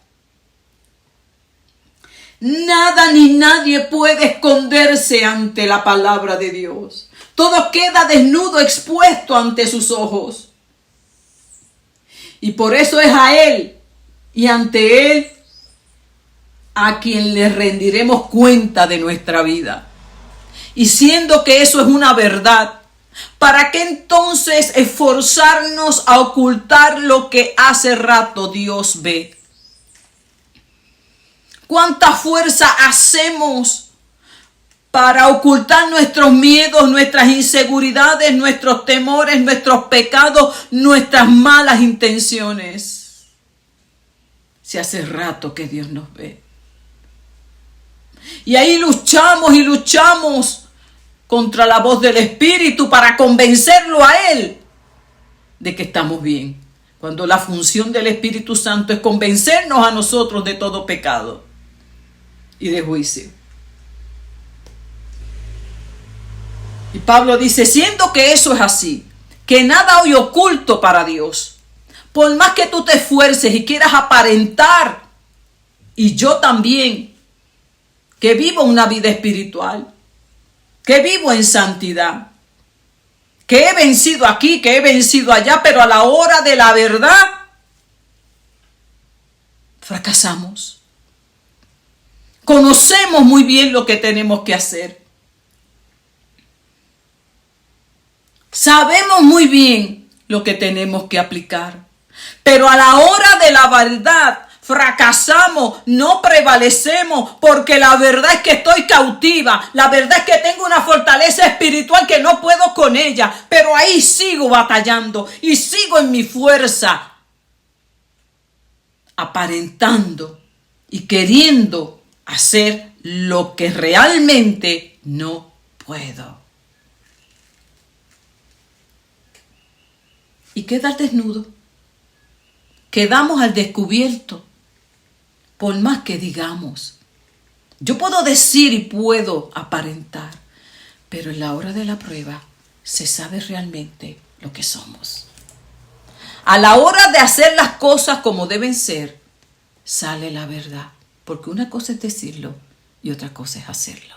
Nada ni nadie puede esconderse ante la palabra de Dios. Todo queda desnudo, expuesto ante sus ojos. Y por eso es a Él y ante Él a quien le rendiremos cuenta de nuestra vida. Y siendo que eso es una verdad, ¿para qué entonces esforzarnos a ocultar lo que hace rato Dios ve? ¿Cuánta fuerza hacemos para ocultar nuestros miedos, nuestras inseguridades, nuestros temores, nuestros pecados, nuestras malas intenciones? Si hace rato que Dios nos ve. Y ahí luchamos contra la voz del Espíritu para convencerlo a Él de que estamos bien. Cuando la función del Espíritu Santo es convencernos a nosotros de todo pecado y de juicio. Y Pablo dice, siendo que eso es así, que nada hay oculto para Dios, por más que tú te esfuerces y quieras aparentar, y yo también, que vivo una vida espiritual, que vivo en santidad, que he vencido aquí, que he vencido allá, pero a la hora de la verdad, fracasamos. Conocemos muy bien lo que tenemos que hacer. Sabemos muy bien lo que tenemos que aplicar. Pero a la hora de la verdad, fracasamos, no prevalecemos, porque la verdad es que estoy cautiva. La verdad es que tengo una fortaleza espiritual que no puedo con ella. Pero ahí sigo batallando y sigo en mi fuerza, aparentando y queriendo hacer lo que realmente no puedo. Y queda desnudo. Quedamos al descubierto. Por más que digamos. Yo puedo decir y puedo aparentar. Pero en la hora de la prueba se sabe realmente lo que somos. A la hora de hacer las cosas como deben ser, sale la verdad. Porque una cosa es decirlo y otra cosa es hacerlo.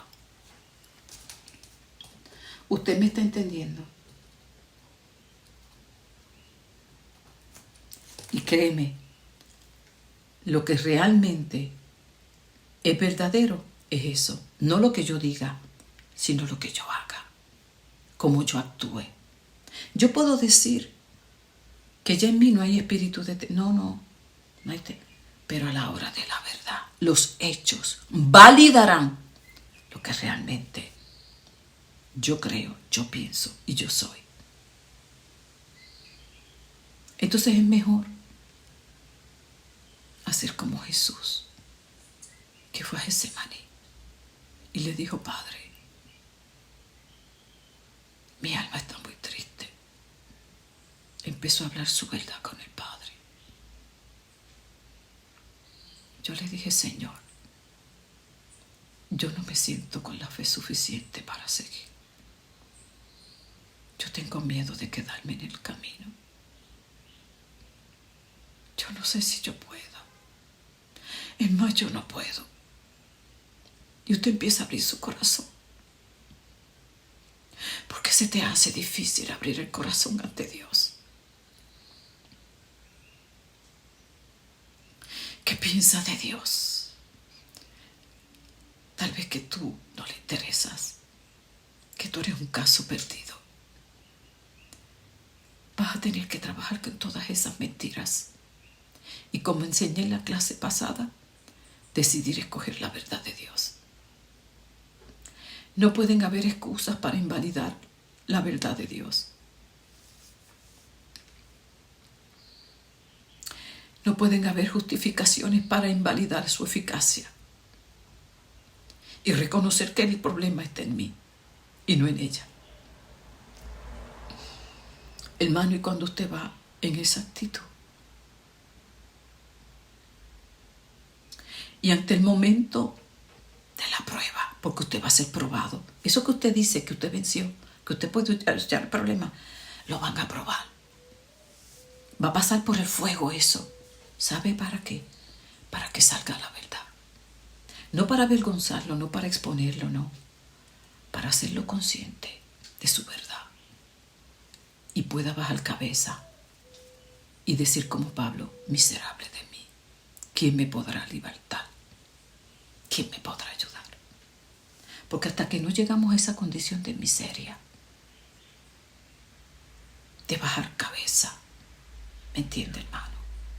¿Usted me está entendiendo? Y créeme, lo que realmente es verdadero es eso. No lo que yo diga, sino lo que yo haga. Cómo yo actúe. Yo puedo decir que ya en mí no hay espíritu de... No hay... Pero a la hora de la verdad, los hechos validarán lo que realmente yo creo, yo pienso y yo soy. Entonces es mejor hacer como Jesús, que fue a Getsemaní y le dijo, Padre, mi alma está muy triste. Empezó a hablar su verdad con el Padre. Yo le dije, Señor, yo no me siento con la fe suficiente para seguir. Yo tengo miedo de quedarme en el camino. Yo no sé si yo puedo. Es más, yo no puedo. Y usted empieza a abrir su corazón. ¿Por qué se te hace difícil abrir el corazón ante Dios? ¿Qué piensa de Dios? Tal vez que tú no le interesas, que tú eres un caso perdido. Vas a tener que trabajar con todas esas mentiras. Y como enseñé en la clase pasada, decidir escoger la verdad de Dios. No pueden haber excusas para invalidar la verdad de Dios. No pueden haber justificaciones para invalidar su eficacia. Y reconocer que el problema está en mí y no en ella. Hermano, y cuando usted va en esa actitud, y ante el momento de la prueba, porque usted va a ser probado, eso que usted dice que usted venció, que usted puede echar el problema, lo van a probar. Va a pasar por el fuego eso. ¿Sabe para qué? Para que salga la verdad. No para avergonzarlo, no para exponerlo, no. Para hacerlo consciente de su verdad. Y pueda bajar cabeza y decir como Pablo, miserable de mí. ¿Quién me podrá libertar? ¿Quién me podrá ayudar? Porque hasta que no llegamos a esa condición de miseria, de bajar cabeza, ¿me entiende, hermano?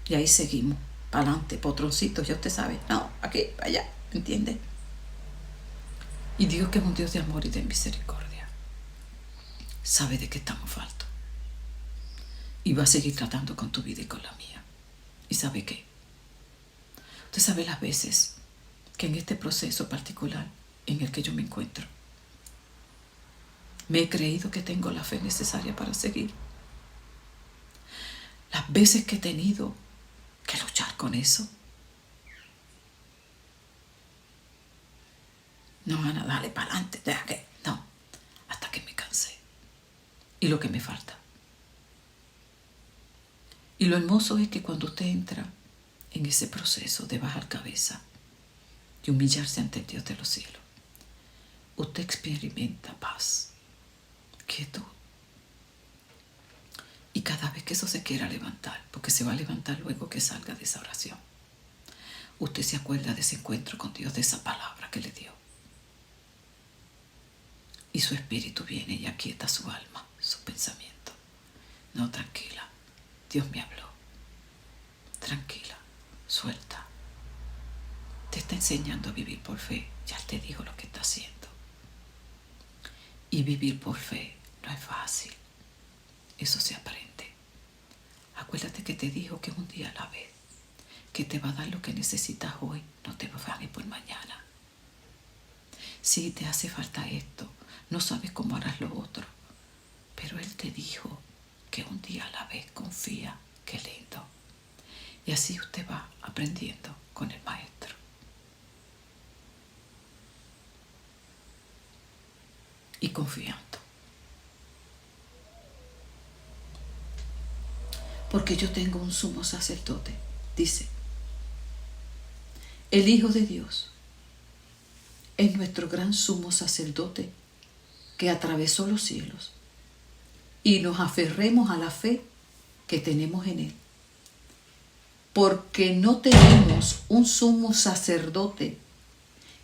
Y ahí seguimos, para adelante, potroncitos, ya usted sabe, no, aquí, allá, ¿me entiende? Y Dios, que es un Dios de amor y de misericordia, sabe de qué estamos faltos. Y va a seguir tratando con tu vida y con la mía. ¿Y sabe qué? Usted sabe las veces que en este proceso particular en el que yo me encuentro, me he creído que tengo la fe necesaria para seguir. Las veces que he tenido que luchar con eso. No, Ana, dale para adelante, deja que... No, hasta que me cansé. Y lo que me falta. Y lo hermoso es que cuando usted entra en ese proceso de bajar cabeza y humillarse ante el Dios de los cielos, usted experimenta paz, quietud. Y cada vez que eso se quiera levantar, porque se va a levantar luego que salga de esa oración, usted se acuerda de ese encuentro con Dios, de esa palabra que le dio. Y su espíritu viene y aquieta su alma, su pensamiento. No, tranquila, Dios me habló. Tranquila, suelta. Te está enseñando a vivir por fe. Ya te dijo lo que está haciendo. Y vivir por fe no es fácil. Eso se aprende. Acuérdate que te dijo que un día a la vez, que te va a dar lo que necesitas hoy, no te va a dar por mañana. Si te hace falta esto, no sabes cómo harás lo otro, pero Él te dijo que un día a la vez, confía, qué lindo. Y así usted va aprendiendo con el Maestro. Y confiando. Porque yo tengo un sumo sacerdote, dice. El Hijo de Dios es nuestro gran sumo sacerdote que atravesó los cielos. Y nos aferremos a la fe que tenemos en Él. Porque no tenemos un sumo sacerdote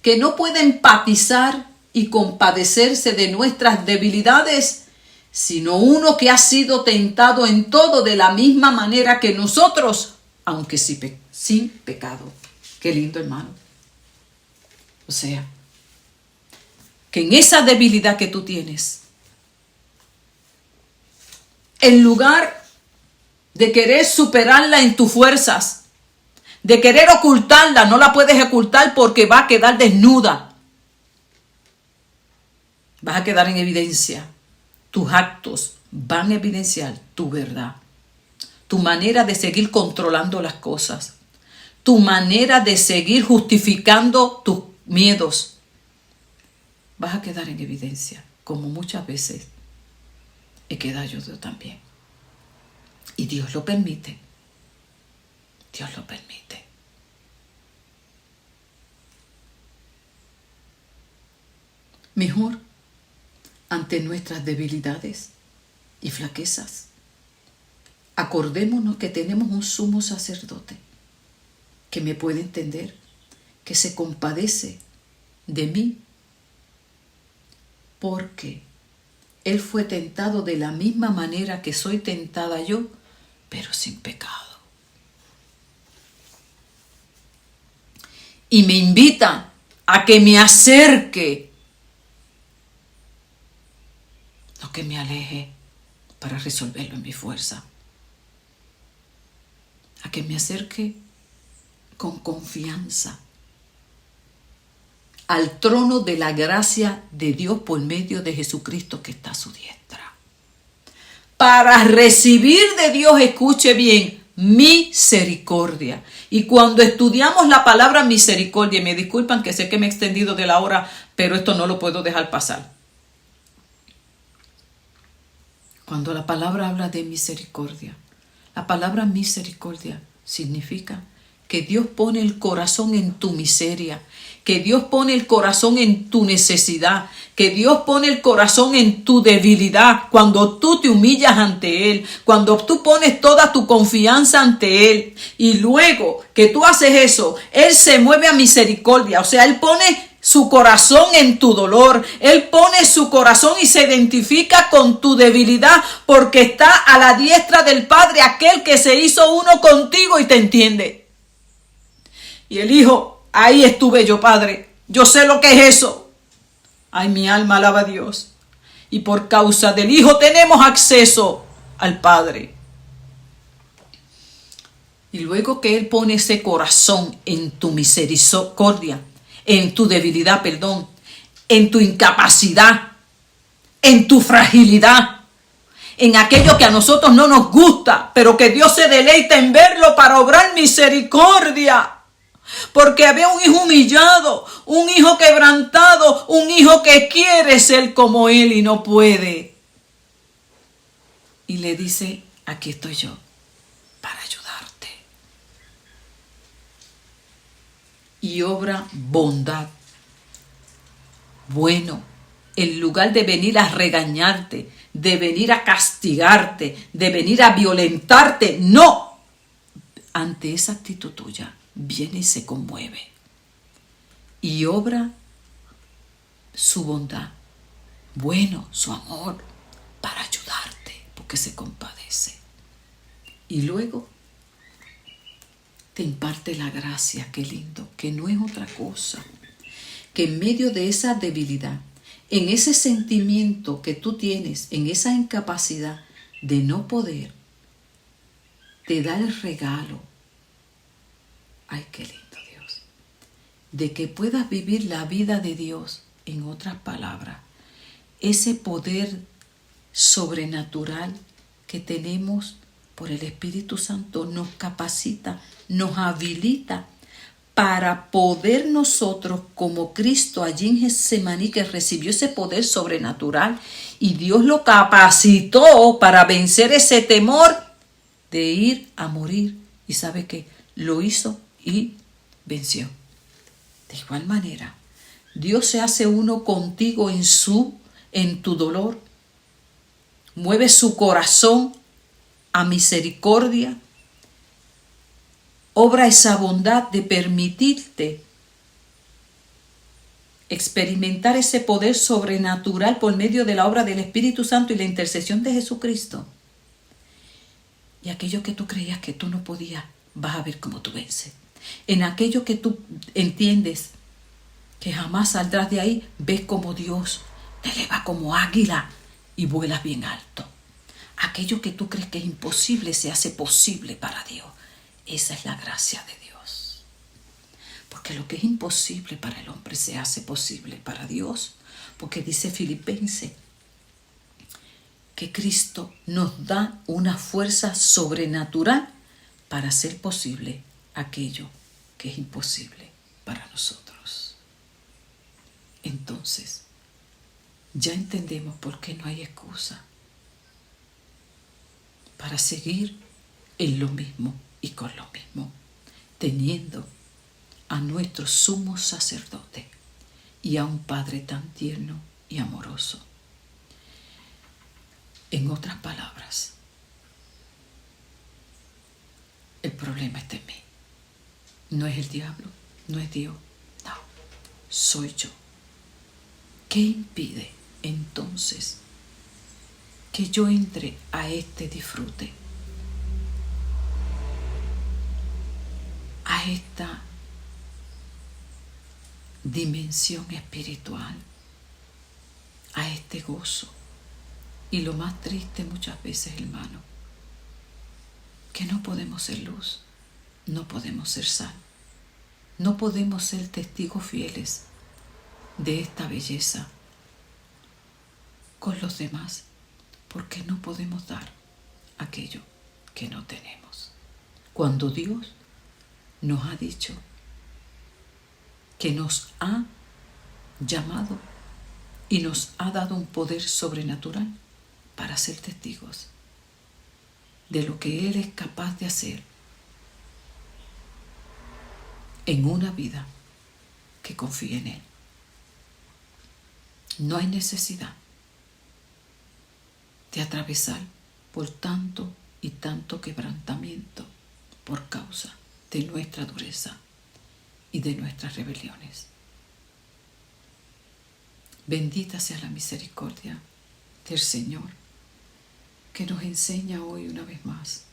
que no pueda empatizar y compadecerse de nuestras debilidades, sino uno que ha sido tentado en todo de la misma manera que nosotros, aunque sin pecado. Qué lindo, hermano. O sea, que en esa debilidad que tú tienes, en lugar de querer superarla en tus fuerzas, de querer ocultarla, no la puedes ocultar porque va a quedar desnuda. Vas a quedar en evidencia. Tus actos van a evidenciar tu verdad. Tu manera de seguir controlando las cosas. Tu manera de seguir justificando tus miedos. Vas a quedar en evidencia, como muchas veces he quedado yo también. Y Dios lo permite. Dios lo permite. Mejor, ante nuestras debilidades y flaquezas, acordémonos que tenemos un sumo sacerdote que me puede entender, que se compadece de mí, porque Él fue tentado de la misma manera que soy tentada yo, pero sin pecado. Y me invita a que me acerque, no que me aleje para resolverlo en mi fuerza. A que me acerque con confianza al trono de la gracia de Dios por medio de Jesucristo que está a su diestra. Para recibir de Dios, escuche bien, misericordia. Y cuando estudiamos la palabra misericordia, me disculpan que sé que me he extendido de la hora, pero esto no lo puedo dejar pasar. Cuando la palabra habla de misericordia, La palabra misericordia significa que Dios pone el corazón en tu miseria, que Dios pone el corazón en tu necesidad, que Dios pone el corazón en tu debilidad, cuando tú te humillas ante Él, cuando tú pones toda tu confianza ante Él, y luego que tú haces eso, Él se mueve a misericordia, o sea, Él pone su corazón en tu dolor, Él pone su corazón y se identifica con tu debilidad, porque está a la diestra del Padre, aquel que se hizo uno contigo y te entiende. Y el Hijo, ahí estuve yo, Padre, yo sé lo que es eso. Ay, mi alma alaba a Dios. Y por causa del Hijo tenemos acceso al Padre. Y luego que Él pone ese corazón en tu misericordia, en tu debilidad, perdón, en tu incapacidad, en tu fragilidad, en aquello que a nosotros no nos gusta, pero que Dios se deleita en verlo para obrar misericordia. Porque había un hijo humillado, un hijo quebrantado, un hijo que quiere ser como Él y no puede. Y le dice, aquí estoy yo para ayudarte. Y obra bondad. Bueno, en lugar de venir a regañarte, de venir a castigarte, de venir a violentarte, no. Ante esa actitud tuya, viene y se conmueve y obra su bondad, bueno, su amor, para ayudarte, porque se compadece. Y luego te imparte la gracia, qué lindo, que no es otra cosa que en medio de esa debilidad, en ese sentimiento que tú tienes, en esa incapacidad de no poder, te da el regalo. Ay, qué lindo, Dios. De que puedas vivir la vida de Dios, en otras palabras, ese poder sobrenatural que tenemos por el Espíritu Santo nos capacita, nos habilita para poder nosotros, como Cristo allí en Getsemaní, que recibió ese poder sobrenatural y Dios lo capacitó para vencer ese temor de ir a morir. ¿Y sabe qué? Lo hizo y venció. De igual manera, Dios se hace uno contigo en tu dolor, mueve su corazón a misericordia, obra esa bondad de permitirte experimentar ese poder sobrenatural por medio de la obra del Espíritu Santo y la intercesión de Jesucristo. Y aquello que tú creías que tú no podías, vas a ver cómo tú vences. En aquello que tú entiendes que jamás saldrás de ahí, ves como Dios te eleva como águila y vuelas bien alto. Aquello que tú crees que es imposible se hace posible para Dios. Esa es la gracia de Dios. Porque lo que es imposible para el hombre se hace posible para Dios. Porque dice Filipenses que Cristo nos da una fuerza sobrenatural para hacer posible aquello que es imposible para nosotros. Entonces, ya entendemos por qué no hay excusa para seguir en lo mismo y con lo mismo, teniendo a nuestro sumo sacerdote y a un Padre tan tierno y amoroso. En otras palabras, el problema está en mí. No es el diablo, no es Dios, no, soy yo. ¿Qué impide entonces que yo entre a este disfrute, a esta dimensión espiritual, a este gozo? Y lo más triste muchas veces, hermano, que no podemos ser luz, no podemos ser sal, no podemos ser testigos fieles de esta belleza con los demás, porque no podemos dar aquello que no tenemos. Cuando Dios nos ha dicho que nos ha llamado y nos ha dado un poder sobrenatural para ser testigos. de lo que Él es capaz de hacer en una vida que confíe en Él. No hay necesidad de atravesar por tanto y tanto quebrantamiento por causa de nuestra dureza y de nuestras rebeliones. Bendita sea la misericordia del Señor, que nos enseña hoy una vez más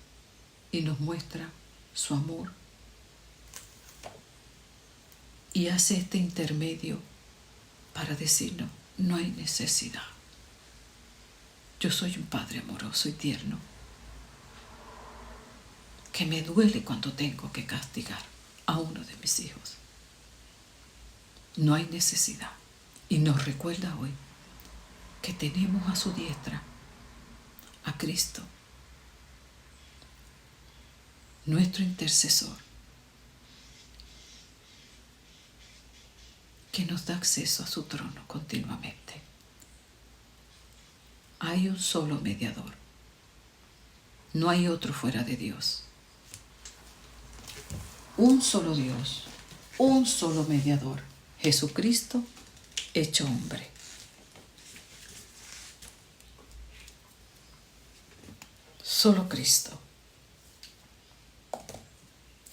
y nos muestra su amor y hace este intermedio para decirnos: no hay necesidad. Yo soy un Padre amoroso y tierno, que me duele cuando tengo que castigar a uno de mis hijos. No hay necesidad. Y nos recuerda hoy que tenemos a su diestra a Cristo, nuestro intercesor, que nos da acceso a su trono continuamente. Hay un solo mediador. No hay otro fuera de Dios. Un solo Dios, un solo mediador, Jesucristo hecho hombre. Solo Cristo.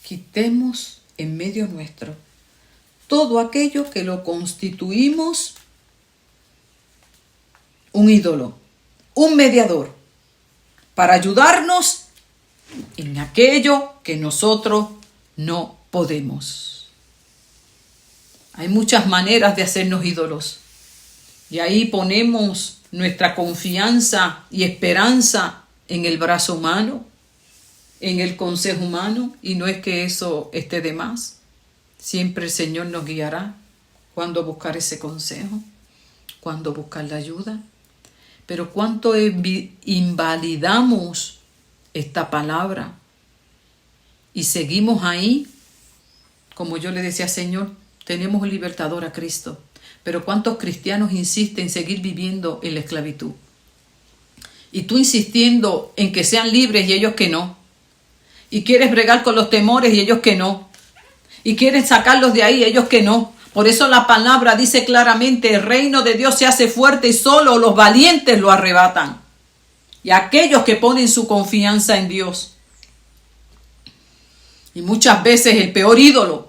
Quitemos en medio nuestro todo aquello que lo constituimos un ídolo, un mediador, para ayudarnos en aquello que nosotros no podemos. Hay muchas maneras de hacernos ídolos, y ahí ponemos nuestra confianza y esperanza en el brazo humano, en el consejo humano, y no es que eso esté de más. Siempre el Señor nos guiará cuando buscar ese consejo, cuando buscar la ayuda. Pero cuánto invalidamos esta palabra y seguimos ahí. Como yo le decía: Señor, tenemos un libertador a Cristo, pero cuántos cristianos insisten en seguir viviendo en la esclavitud. Y tú insistiendo en que sean libres y ellos que no. Y quieres bregar con los temores y ellos que no. Y quieren sacarlos de ahí, ellos que no. Por eso la palabra dice claramente: el reino de Dios se hace fuerte y solo los valientes lo arrebatan. Y aquellos que ponen su confianza en Dios. Y muchas veces el peor ídolo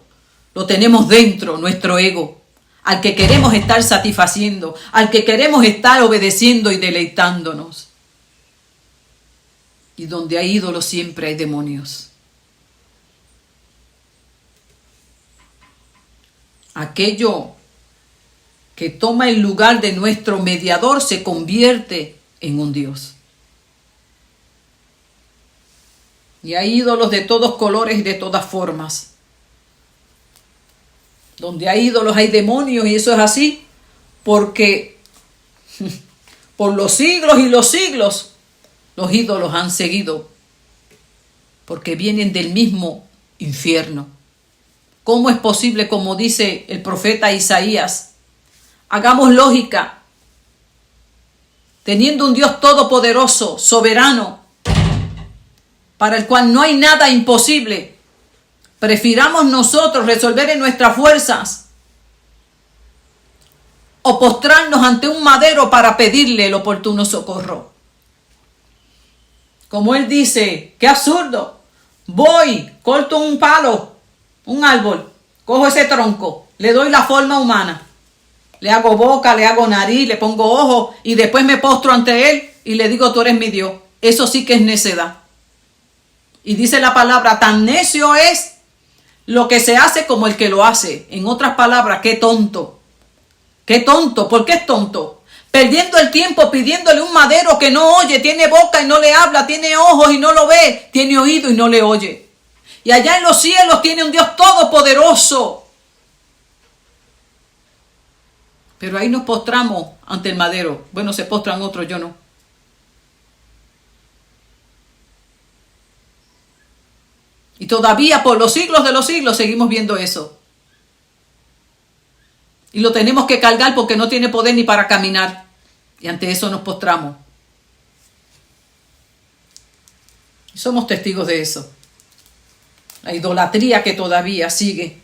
lo tenemos dentro, nuestro ego, al que queremos estar satisfaciendo, al que queremos estar obedeciendo y deleitándonos. Y donde hay ídolos siempre hay demonios. Aquello que toma el lugar de nuestro mediador se convierte en un Dios. Y hay ídolos de todos colores y de todas formas. Donde hay ídolos hay demonios, y eso es así porque por los siglos y los siglos los ídolos han seguido, porque vienen del mismo infierno. ¿Cómo es posible, como dice el profeta Isaías? Hagamos lógica. Teniendo un Dios todopoderoso, soberano, para el cual no hay nada imposible, prefiramos nosotros resolver en nuestras fuerzas o postrarnos ante un madero para pedirle el oportuno socorro. Como él dice: qué absurdo. Voy, corto un palo, un árbol, cojo ese tronco, le doy la forma humana, le hago boca, le hago nariz, le pongo ojos y después me postro ante él y le digo: tú eres mi Dios. Eso sí que es necedad. Y dice la palabra: tan necio es lo que se hace como el que lo hace. En otras palabras, qué tonto. Qué tonto. ¿Por qué es tonto? Perdiendo el tiempo pidiéndole un madero que no oye, tiene boca y no le habla, tiene ojos y no lo ve, tiene oído y no le oye. Y allá en los cielos tiene un Dios todopoderoso. Pero ahí nos postramos ante el madero. Bueno, se postran otros, yo no. Y todavía por los siglos de los siglos seguimos viendo eso. Y lo tenemos que cargar porque no tiene poder ni para caminar. Y ante eso nos postramos. Somos testigos de eso. La idolatría que todavía sigue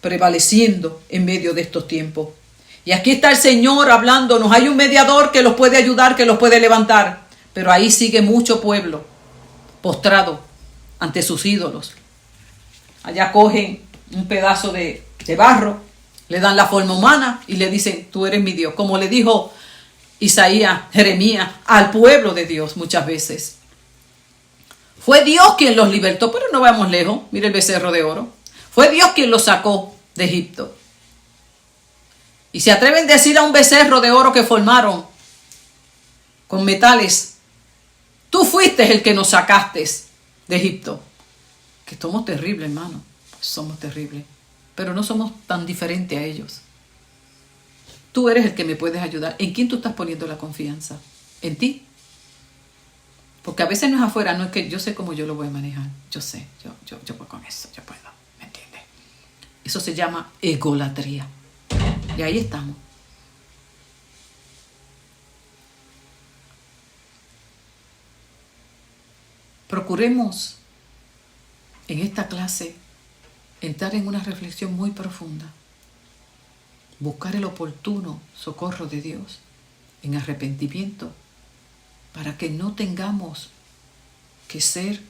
prevaleciendo en medio de estos tiempos. Y aquí está el Señor hablándonos. Hay un mediador que los puede ayudar, que los puede levantar. Pero ahí sigue mucho pueblo postrado ante sus ídolos. Allá cogen un pedazo de barro, le dan la forma humana y le dicen, tú eres mi Dios. Como le dijo Isaías, Jeremías, al pueblo de Dios muchas veces. Fue Dios quien los libertó, pero no vamos lejos. Mire el becerro de oro. Fue Dios quien los sacó de Egipto. Y se atreven a decir a un becerro de oro que formaron con metales, tú fuiste el que nos sacaste de Egipto. Que somos terribles, hermano. Somos terribles. Pero no somos tan diferentes a ellos. Tú eres el que me puedes ayudar. ¿En quién tú estás poniendo la confianza? ¿En ti? Porque a veces no es afuera, no es que yo sé cómo yo lo voy a manejar. Yo sé, yo voy con eso, yo puedo. ¿Me entiendes? Eso se llama egolatría. Y ahí estamos. Procuremos en esta clase entrar en una reflexión muy profunda. Buscar el oportuno socorro de Dios en arrepentimiento para que no tengamos que ser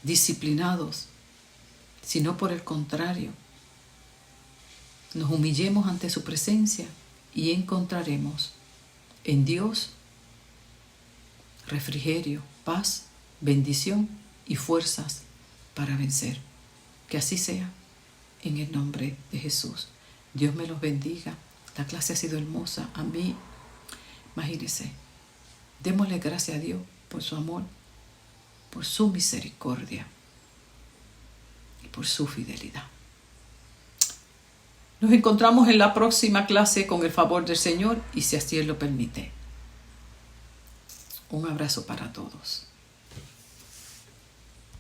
disciplinados, sino por el contrario, nos humillemos ante su presencia y encontraremos en Dios refrigerio, paz, bendición y fuerzas para vencer. Que así sea, en el nombre de Jesús. Dios me los bendiga. La clase ha sido hermosa. A mí, imagínense, démosle gracias a Dios por su amor, por su misericordia y por su fidelidad. Nos encontramos en la próxima clase con el favor del Señor y si así Él lo permite. Un abrazo para todos.